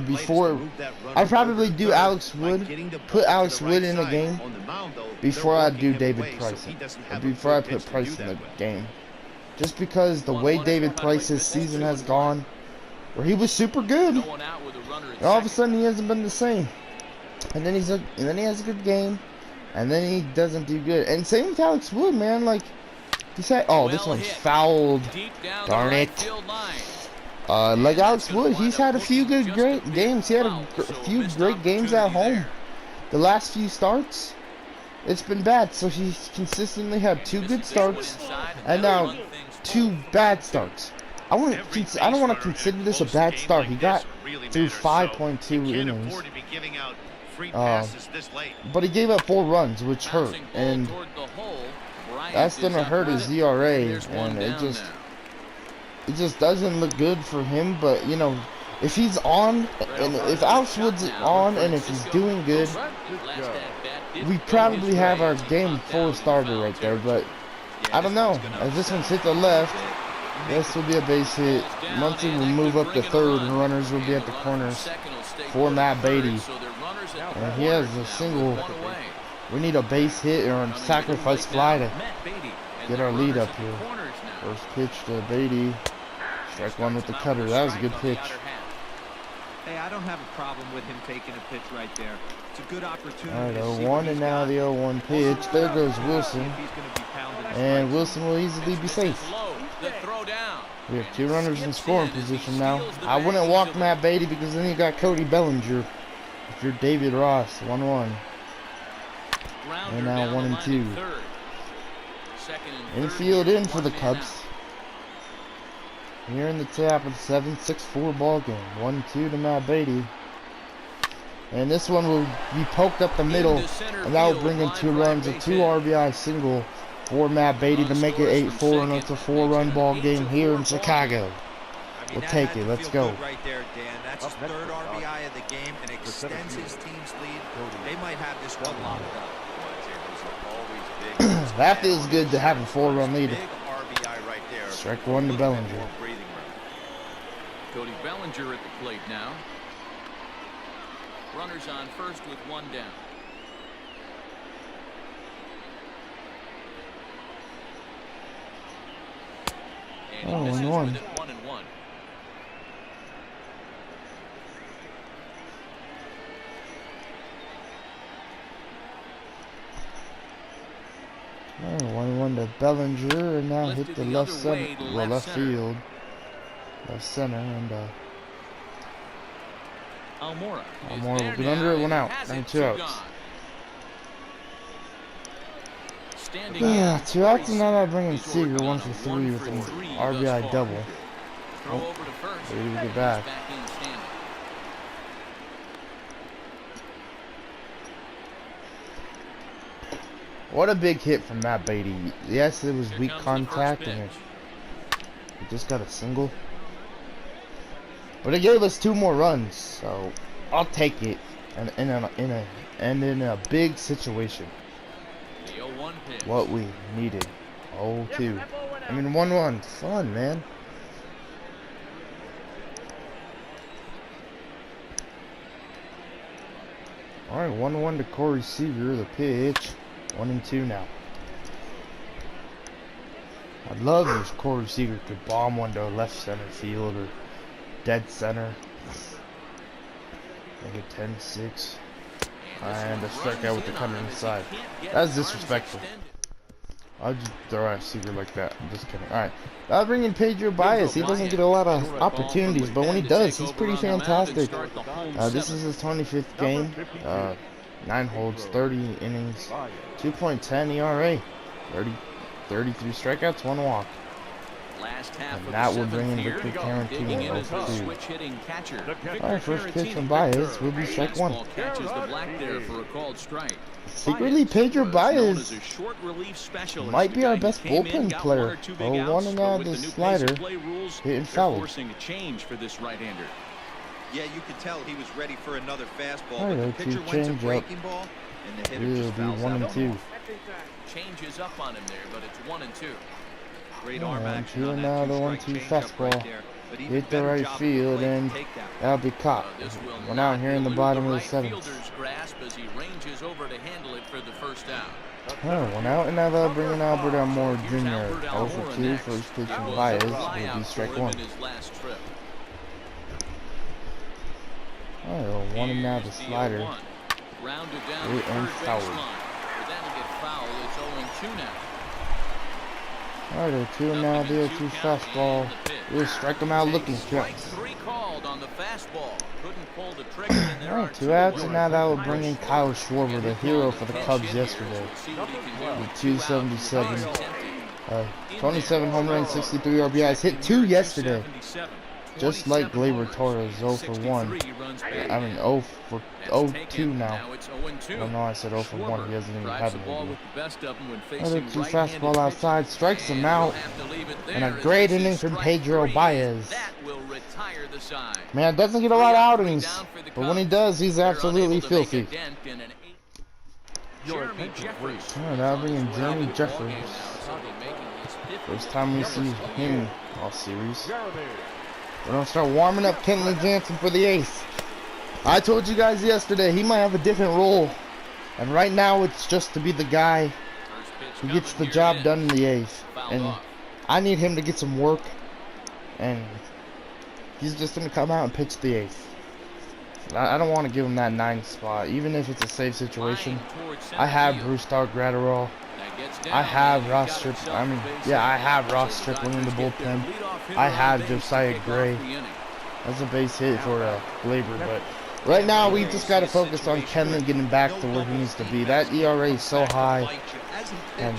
before, I'd probably do Alex Wood, put Alex Wood in a game before I do David Price, or before I put Price in the game. Just because the way David Price's season has gone, where he was super good, and all of a sudden he hasn't been the same. And then he has a good game, and then he doesn't do good. And same with Alex Wood, man, like, he said, oh, this one's fouled. Darn it. Like Alex Wood, he's had a few great games. He had a few great games at home. The last few starts, it's been bad. So he's consistently had 2 good starts and now 2 bad starts. I don't want to consider this a bad start. He got through 5.2 innings. But he gave up 4 runs, which hurt. And that's gonna hurt his ERA, and it just doesn't look good for him. But you know, if he's on, and if Alex Wood's on, and if he's doing good, we probably have our Game 4 starter right there. But I don't know. As this one's hit the left, this will be a base hit. Muncy will move up to third, and runners will be at the corners for Matt Beatty. And he has a single. We need a base hit or a sacrifice fly to get our lead up here. First pitch to Beatty. Strike one with the cutter. That was a good pitch. Hey, I don't have a problem with him taking a pitch right there. It's a good opportunity. All right, 0-1, and now the 0-1 pitch. There goes Wilson. And Wilson will easily be safe. We have 2 runners in scoring position now. I wouldn't walk Matt Beatty because then you got Cody Bellinger. If you're David Ross, 1-1. And now 1-2. Infield in for the Cubs. Here in the top of the 7-6-4 ball game. 1-2 to Matt Beatty. And this one will be poked up the middle, and that will bring in 2 runs, a 2 RBI single for Matt Beatty to make it 8-4, and it's a 4-run ball game here in Chicago. We'll take it. Let's go. Right there, Dan. That's his 3rd RBI of the game and extends his team's lead. They might have this one locked up. That feels good to have a 4-run lead. Strike 1 to Bellinger. Cody Bellinger at the plate now. Runners on first with 1 down. Oh, 1-1. 1-1. Oh, 1-1 to Bellinger, and now hit the left center, well, left field, left center, and Almora will get under it, 1 out, and 2 outs. Yeah, 2 outs, and now I bring in Seager, 1 for 3 with an RBI double. Oh, Beatty will get back. What a big hit from Matt Beatty. Yes, it was weak contact, and it just got a single. But it gave us 2 more runs, so I'll take it. And in a big situation, what we needed. 0-2. I mean, 1-1. Fun, man. All right, 1-1 to Corey Seager, the pitch. 1-2 now. I'd love if Corey Seager could bomb one to left center field or dead center. Make it 10-6. And a strikeout with the cutter inside. That's disrespectful. I'll just throw out a secret like that. I'm just kidding. Alright. I'll bring in Pedro Baez. He doesn't get a lot of opportunities, but when he does, he's pretty fantastic. This is his 25th game. 9 holds, 30 innings, 2.10 ERA, 33 strikeouts, 1 walk. And that will bring in Victor Caratini, 0-2. Alright, first pitch from Baez will be strike 1. Secretly, Pedro Baez might be our best bullpen player. 0-1 and out the slider, hitting foul. Yeah, you could tell he was ready for another fastball. Alright, But the pitcher went to breaking ball, and the hitter just will be fouls 1 out. and 2. Changes up on him there, but it's 1 and 2. Great arm action 1-2 on now, that the 1-2 two-strike changeup fastball. right there. But even Hit the better right job field, plate to and take that. that'll be caught. Went out here in the bottom of the 7th. Grasp as he ranges over to handle it for the first out. One out, and now they'll bring in Albert Almora Jr. 0-2, first pitch from Baez will be strike 1. Alright, 1 and now the slider. Hit and foul. Alright, 2 and now the 0-2 fastball. We'll strike him out looking strikes. Alright, 2 outs, and now that will bring in Kyle Schwarber, the hero for the Cubs yesterday. With 277. 27 home runs, 63 RBIs. Hit 2 yesterday. Just like Gleyber Torres, 0 for 1. I mean, 0 for 0-2 now. I don't know, I said 0 for 1. He hasn't even had it. Another 2 fastball outside, strikes him out. And a great inning from Pedro Baez. Man, doesn't get a lot of outings, but when he does, he's absolutely filthy. Alright, now bringing Jeremy Jeffers. First time we see him all series. We're gonna start warming up Kenley Jansen for the 8th. I told you guys yesterday he might have a different role, and right now it's just to be the guy who gets the job done in the 8th. And I need him to get some work, and he's just gonna come out and pitch the 8th. I don't want to give him that 9th spot, even if it's a safe situation. I have Bruce Gratterall. I have Ross Stripling. I have Ross Stripling in the bullpen. I have Josiah Gray. That's a base hit for Gleyber, but right now we just got to focus on Kenley getting back to where he needs to be. That ERA is so high, and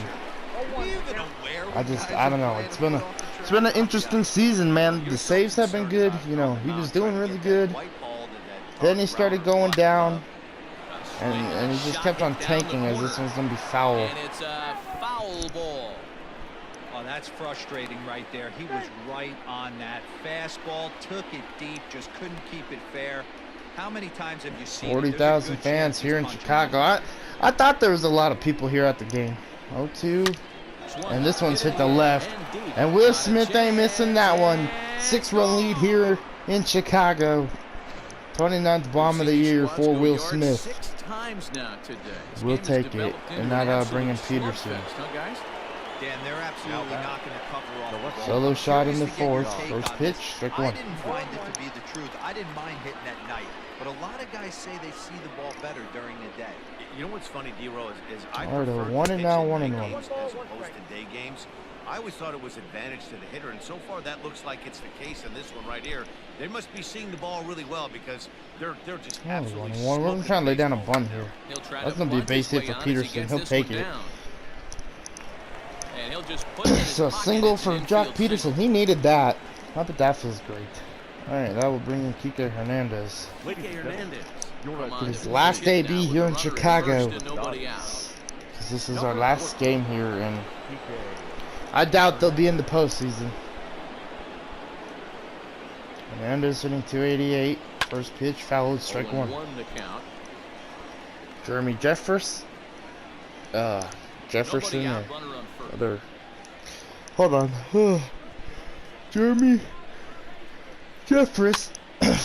I don't know. It's been an interesting season, man. The saves have been good. You know, he was doing really good. Then he started going down. And he just kept on tanking as this one's going to be foul. And it's a foul ball. Oh, that's frustrating right there. He was right on that fastball, took it deep, just couldn't keep it fair. How many times have you seen 40,000 fans here in Chicago. I thought there was a lot of people here at the game. 0-2. And this one's hit the left. And Will Smith ain't missing that one. 6-run lead here in Chicago. 29th bomb of the year for Will Smith. We'll take it. And now that'll bring in Peterson. Dan, they're absolutely knocking the cover off. Solo shot in the 4th. First pitch, strike 1. I didn't find it to be the truth. I didn't mind hitting at night. But a lot of guys say they see the ball better during the day. You know what's funny, D-Row, is I Alright, prefer 1 and now, 1 and 1. games as opposed to day games. I always thought it was advantage to the hitter, and so far that looks like it's the case in this one right here. They must be seeing the ball really well because they're just absolutely 1-1. We're trying to lay down a bunt here. That's going to be a base hit for Peterson. He'll take it. So single for Jock Peterson. He needed that. I bet that feels great. Alright, that will bring in Kike Hernandez. His last debut here in Chicago. This is our last game here, and I doubt they'll be in the postseason. Hernandez hitting 288. First pitch, fouled, strike 1. Jeremy Jeffers. Jefferson or other. Hold on. Jeremy Jeffers,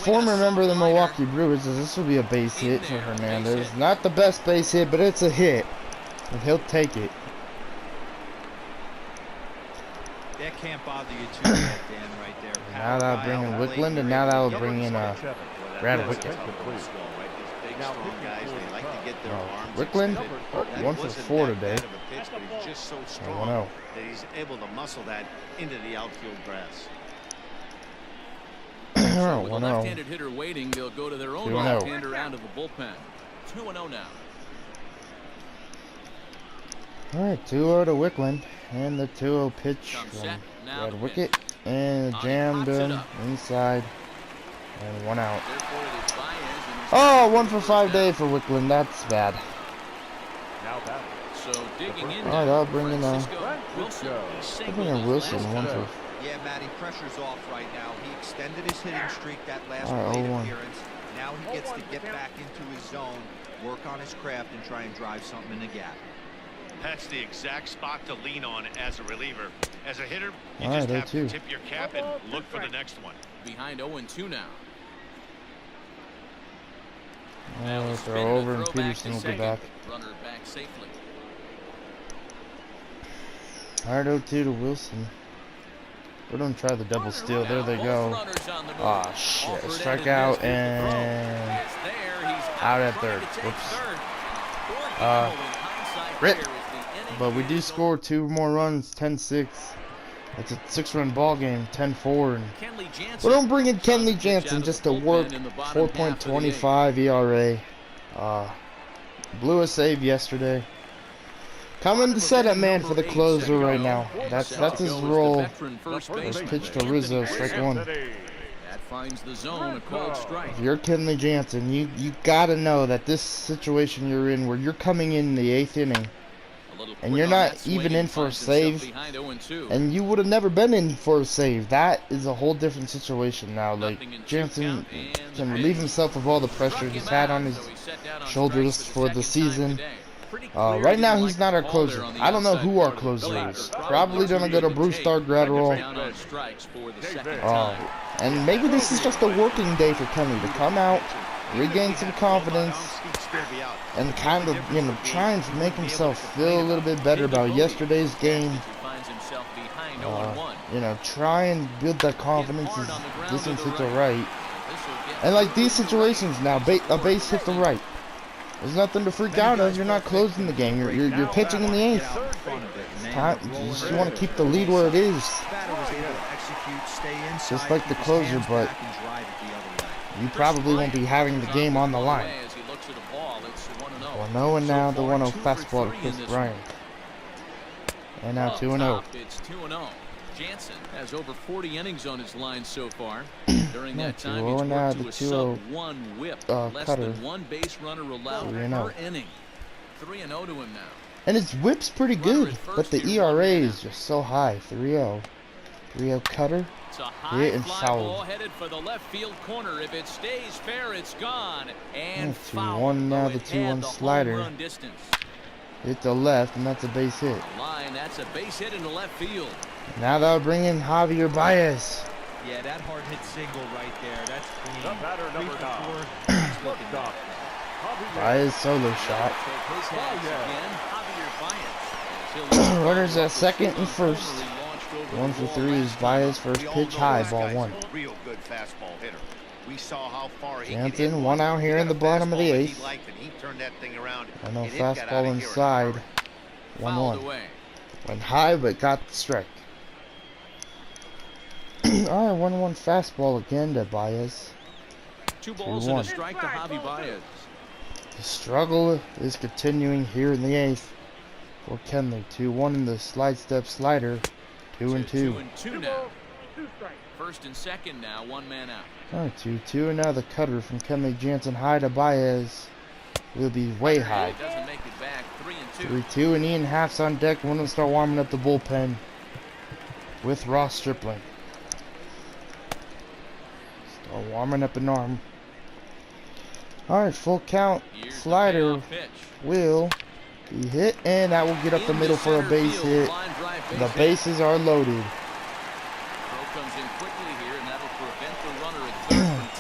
former member of the Milwaukee Brewers. This will be a base hit for Hernandez. Not the best base hit, but it's a hit. And he'll take it. That can't bother you too bad, Dan, right there. Now that'll bring in Wickland, and now that'll bring in Brad Wickett. big, strong guys. They like to get their arms Wickland, extended. 1 for 4 today. Bad of a pitch, but he's just so strong that he's able to muscle that into the outfield grass. So with a left-handed hitter waiting, they'll go to their own left-hander out of the bullpen. 2-0 now. All right, 2-0 to Wickland, and the 2-0 pitch from Red Wicket, and jammed him inside, and 1 out. Oh, 1 for 5 day for Wickland. That's bad. So digging in. All right, I'll bring in Wilson. Wilson. 1 for. Yeah, Matty, pressure's off right now. He extended his hitting streak that last All right, plate 0-1. appearance. Now he gets to get back into his zone, work on his craft, and try and drive something in the gap. That's the exact spot to lean on as a reliever. As a hitter, you All just right, have to 0-2. tip your cap and look for the next one. Behind 0-2 now. Oh, throw over, and Peterson will get back. Runner back safely. All right, 0-2 to Wilson. We're gonna try the double steal. There they go. Ah, shit. Strikeout and out at third. Whoops. Rip. But we do score 2 more runs, 10-6. It's a 6-run ball game, 10-4. And we don't bring in Kenley Jansen just to work. 4.25 ERA. Blew a save yesterday. Coming to setup man for the closer right now. That's his role. First pitch to Rizzo, strike 1. That finds the zone, a called strike. If you're Kenley Jansen, you gotta know that this situation you're in, where you're coming in the 8th inning, and you're not even in for a save, and you would have never been in for a save. That is a whole different situation now. Like, Jansen can relieve himself of all the pressure he's had on his shoulders for the season. Right now, he's not our closer. I don't know who our closer is. Probably gonna go to Bruce Gratterall. And maybe this is just a working day for Kenley to come out, regain some confidence, and kind of, try and make himself feel a little bit better about yesterday's game. Try and build that confidence. Distance hit to right. And like these situations now, a base hit to right. There's nothing to freak out of. You're not closing the game. You're pitching in the 8th. You just want to keep the lead where it is. Just like the closer, but you probably won't be having the game on the line. 1-0, and now the 1-0 fastball to Chris Bryant. And now 2-0. It's 2-0. Jansen has over 40 innings on his line so far. During that time, he's worked to a sub-1 whip. Less than 1 base runner allowed per inning. 3-0 to him now. And his whip's pretty good, but the ERA is just so high. 3-0. 3-0 cutter. It's a high fly ball headed for the left field corner. If it stays fair, it's gone. And 2-1 now, the 2-1 slider. Hit the left, and that's a base hit. That's a base hit into left field. Now they'll bring in Javier Baez. Yeah, that hard hit single right there. That's clean. The batter, number 9. Baez solo shot. Runners at second and first. 1 for 3 is Baez. First pitch high, ball 1. Real good fastball hitter. We saw how far he Jansen, 1 out here in the bottom of the 8th. He turned that thing around. I know fastball inside. 1-1. Went high, but got the strike. Alright, 1-1 fastball again to Baez. 2 balls and a strike to Javi Baez. The struggle is continuing here in the 8th for Kenley. 2-1 in the slide step slider. 2-2. 2-2 now. First and second now, 1 man out. Alright, 2-2, and now the cutter from Kenley Jansen high to Baez will be way high. Doesn't make it back. 3-2. 3-2, and Ian Happ's on deck. We're gonna start warming up the bullpen with Ross Stripling. Start warming up an arm. Alright, full count. Slider will be hit, and that will get up the middle for a base hit. The bases are loaded.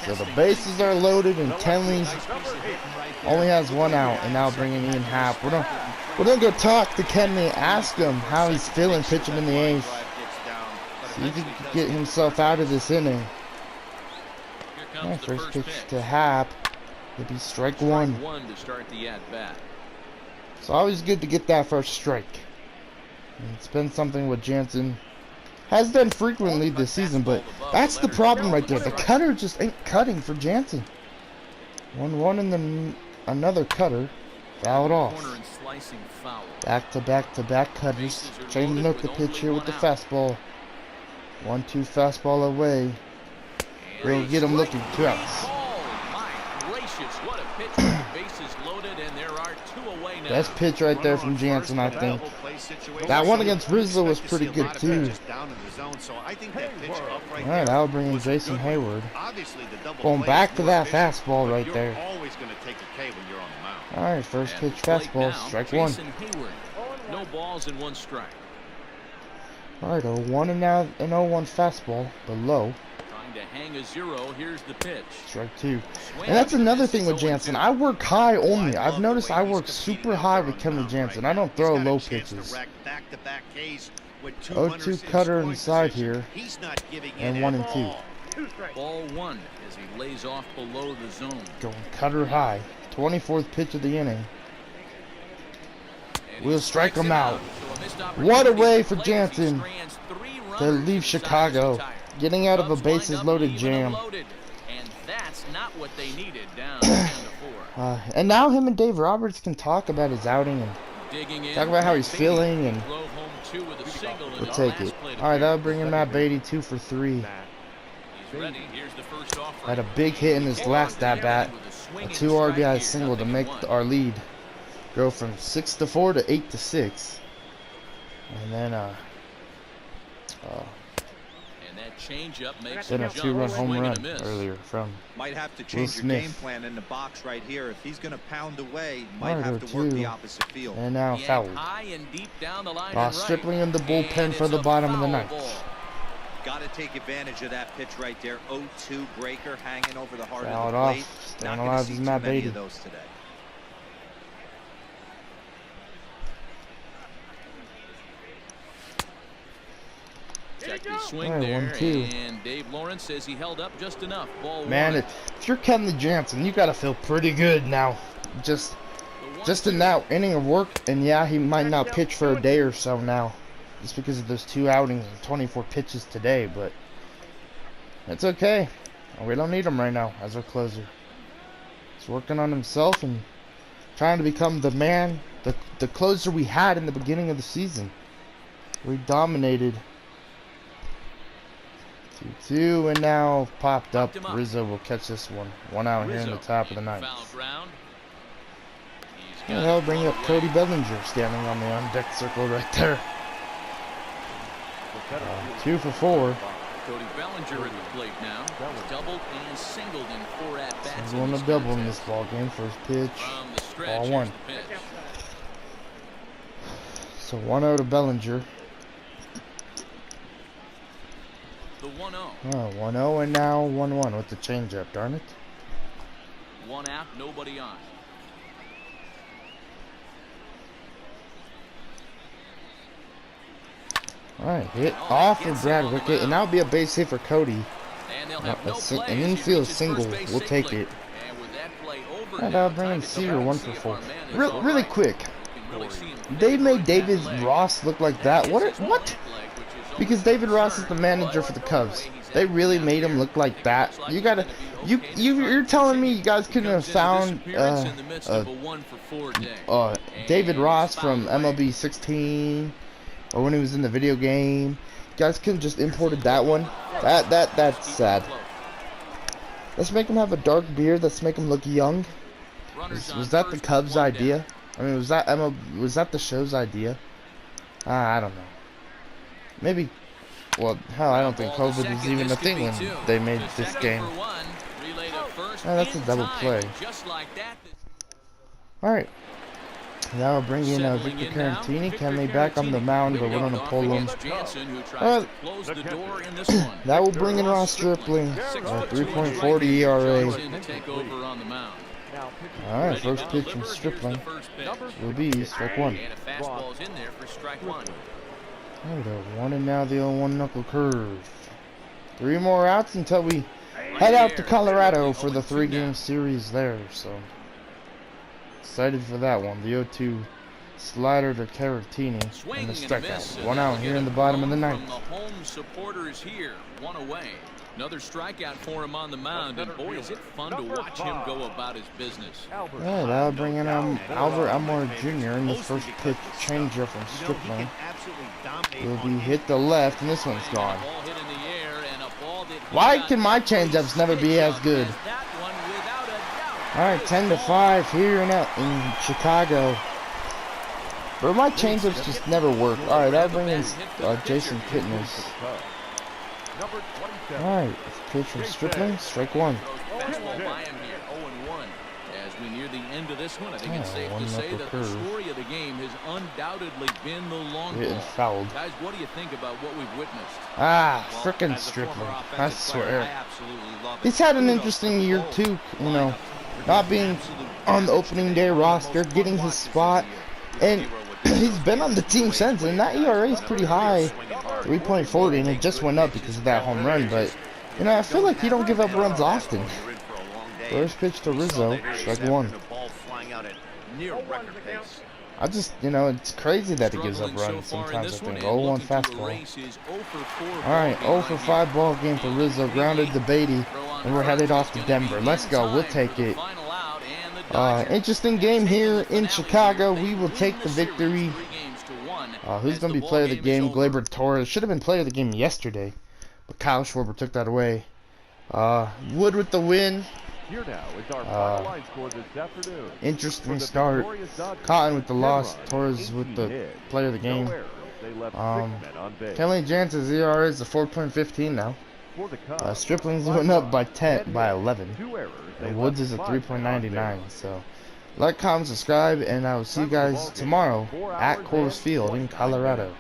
So the bases are loaded, and Kenley only has 1 out, and now bringing Ian Happ. We're gonna go talk to Kenley, ask him how he's feeling pitching in the 8th. So he can get himself out of this inning. First pitch to Happ. It'll be strike one. Strike one to start the at-bat. It's always good to get that first strike. And it's been something what Jansen has done frequently this season, but that's the problem right there. The cutter just ain't cutting for Jansen. 1-1 and then another cutter. Fouled off. Back to back cutters. Changing up the pitch here with the fastball. 1-2 fastball away. We'll get him looking. 2 outs. Oh my gracious, what a pitch with the bases loaded, and there are 2 away now. Best pitch right there from Jansen, I think. That one against Rizzo was pretty good too. Alright, that'll bring in Jason Hayward. Going back to that fastball right there. Alright, first pitch fastball, strike one. No balls and 1 strike. Alright, 0-1 and now an 0-1 fastball below. Trying to hang a 0, here's the pitch. Strike 2. And that's another thing with Jansen. I work high only. I've noticed I work super high with Kenley Jansen. I don't throw low pitches. 0-2 cutter inside here. And 1-2. Ball 1 as he lays off below the zone. Going cutter high. 24th pitch of the inning. We'll strike him out. What a way for Jansen to leave Chicago. Getting out of a bases loaded jam. And that's not what they needed. Down 10-4. And now him and Dave Roberts can talk about his outing and talk about how he's feeling, and we'll take it. Alright, that'll bring in Matt Beatty 2 for 3. Had a big hit in his last at-bat. A 2 RBI single to make our lead go from 6-4 to 8-6. And then then a 2-run home run earlier from might have to change your game plan in the box right here. If he's going to pound away, might have to work the opposite field. And now fouled. Stripling in the bullpen for the bottom of the 9th. Got to take advantage of that pitch right there. 0-2 breaker hanging over the heart fouled of the plate. Off. Not going to see too many of those today. Swing there, 1-2. And Dave Lawrence says he held up just enough. Ball man, if you're Kenley Jansen, you gotta feel pretty good now. Just in that inning of work, and yeah, he might not pitch for a day or so now, just because of those 2 outings and 24 pitches today. But it's okay. We don't need him right now as our closer. He's working on himself and trying to become the man, the closer we had in the beginning of the season. We dominated. 2-2, and now popped up. Rizzo will catch this one. 1 out here in the top of the 9th. And that'll bring up Cody Bellinger standing on the on-deck circle right there. 2 for 4. Cody Bellinger at the plate now. Doubled and singled in 4 at-bats. He's going to double in this ball game. First pitch. Ball 1. So 1-0 to Bellinger. The 1-0. Oh, 1-0 and now 1-1 with the changeup, darn it. 1 out, nobody on. Alright, hit off of Brad Wickett, and that'll be a base hit for Cody. An infield single, we'll take it. And that'll bring in Seager 1 for 4. Really quick, they made David Ross look like that. What? Because David Ross is the manager for the Cubs. They really made him look like that. You're telling me you guys couldn't have found David Ross from MLB 16 or when he was in the video game? You guys couldn't just imported that one. That's sad. Let's make him have a dark beard. Let's make him look young. Was that the Cubs' idea? I mean, was that the show's idea? I don't know. Maybe. Well, hell, I don't think COVID was even a thing when they made this game. Oh, that's a double play. Alright. Now we'll bring in Victor Carantini. Kenley back on the mound, but we're going to pull him. That will bring in Ross Stripling. 3.40 ERA. Alright, first pitch from Stripling will be strike 1. Alright, 1 and now the 0-1 knuckle curve. 3 more outs until we head out to Colorado for the 3-game series there. So excited for that one. The 0-2 slider to Caratini and the strikeout. 1 out here in the bottom of the ninth. From the home supporters here, 1 away. Another strikeout for him on the mound, and boy, is it fun to watch him go about his business. Yeah, that'll bring in Albert Elmore Jr. in the first pitch changeup from Stripling. Will be hit the left, and this one's gone. Why can my changeups never be as good? All right, 10-5 here in Chicago. But my changeups just never work. All right, that'll bring in Jason Kittners. Alright, pitch from Stripling, strike 1. As we near the end of this one, I think it's safe to say that the story of the game has undoubtedly been the long ball. Fouled. Guys, what do you think about what we've witnessed? Frickin' Stripling. I swear. He's had an interesting year too, you know, not being on the opening day roster, getting his spot, and he's been on the team since, and that ERA is pretty high. 3.40, and it just went up because of that home run, but you know, I feel like he don't give up runs often. First pitch to Rizzo, strike 1. I just, you know, it's crazy that he gives up runs sometimes. I think 0-1 fastball. Alright, 0 for 5 ball game for Rizzo, grounded to Beatty, and we're headed off to Denver. Let's go, we'll take it. Interesting game here in Chicago. We will take the victory. Who's going to be player of the game? Gleyber Torres. Should have been player of the game yesterday, but Kyle Schwarber took that away. Wood with the win. Here now is our final line score this afternoon. Interesting start. Cotton with the loss. Torres with the player of the game. Kenley Jansen's ERA is a 4.15 now. Stripling's went up by 11. And Woods is a 3.99. So like, comment, subscribe, and I will see you guys tomorrow at Coors Field in Colorado.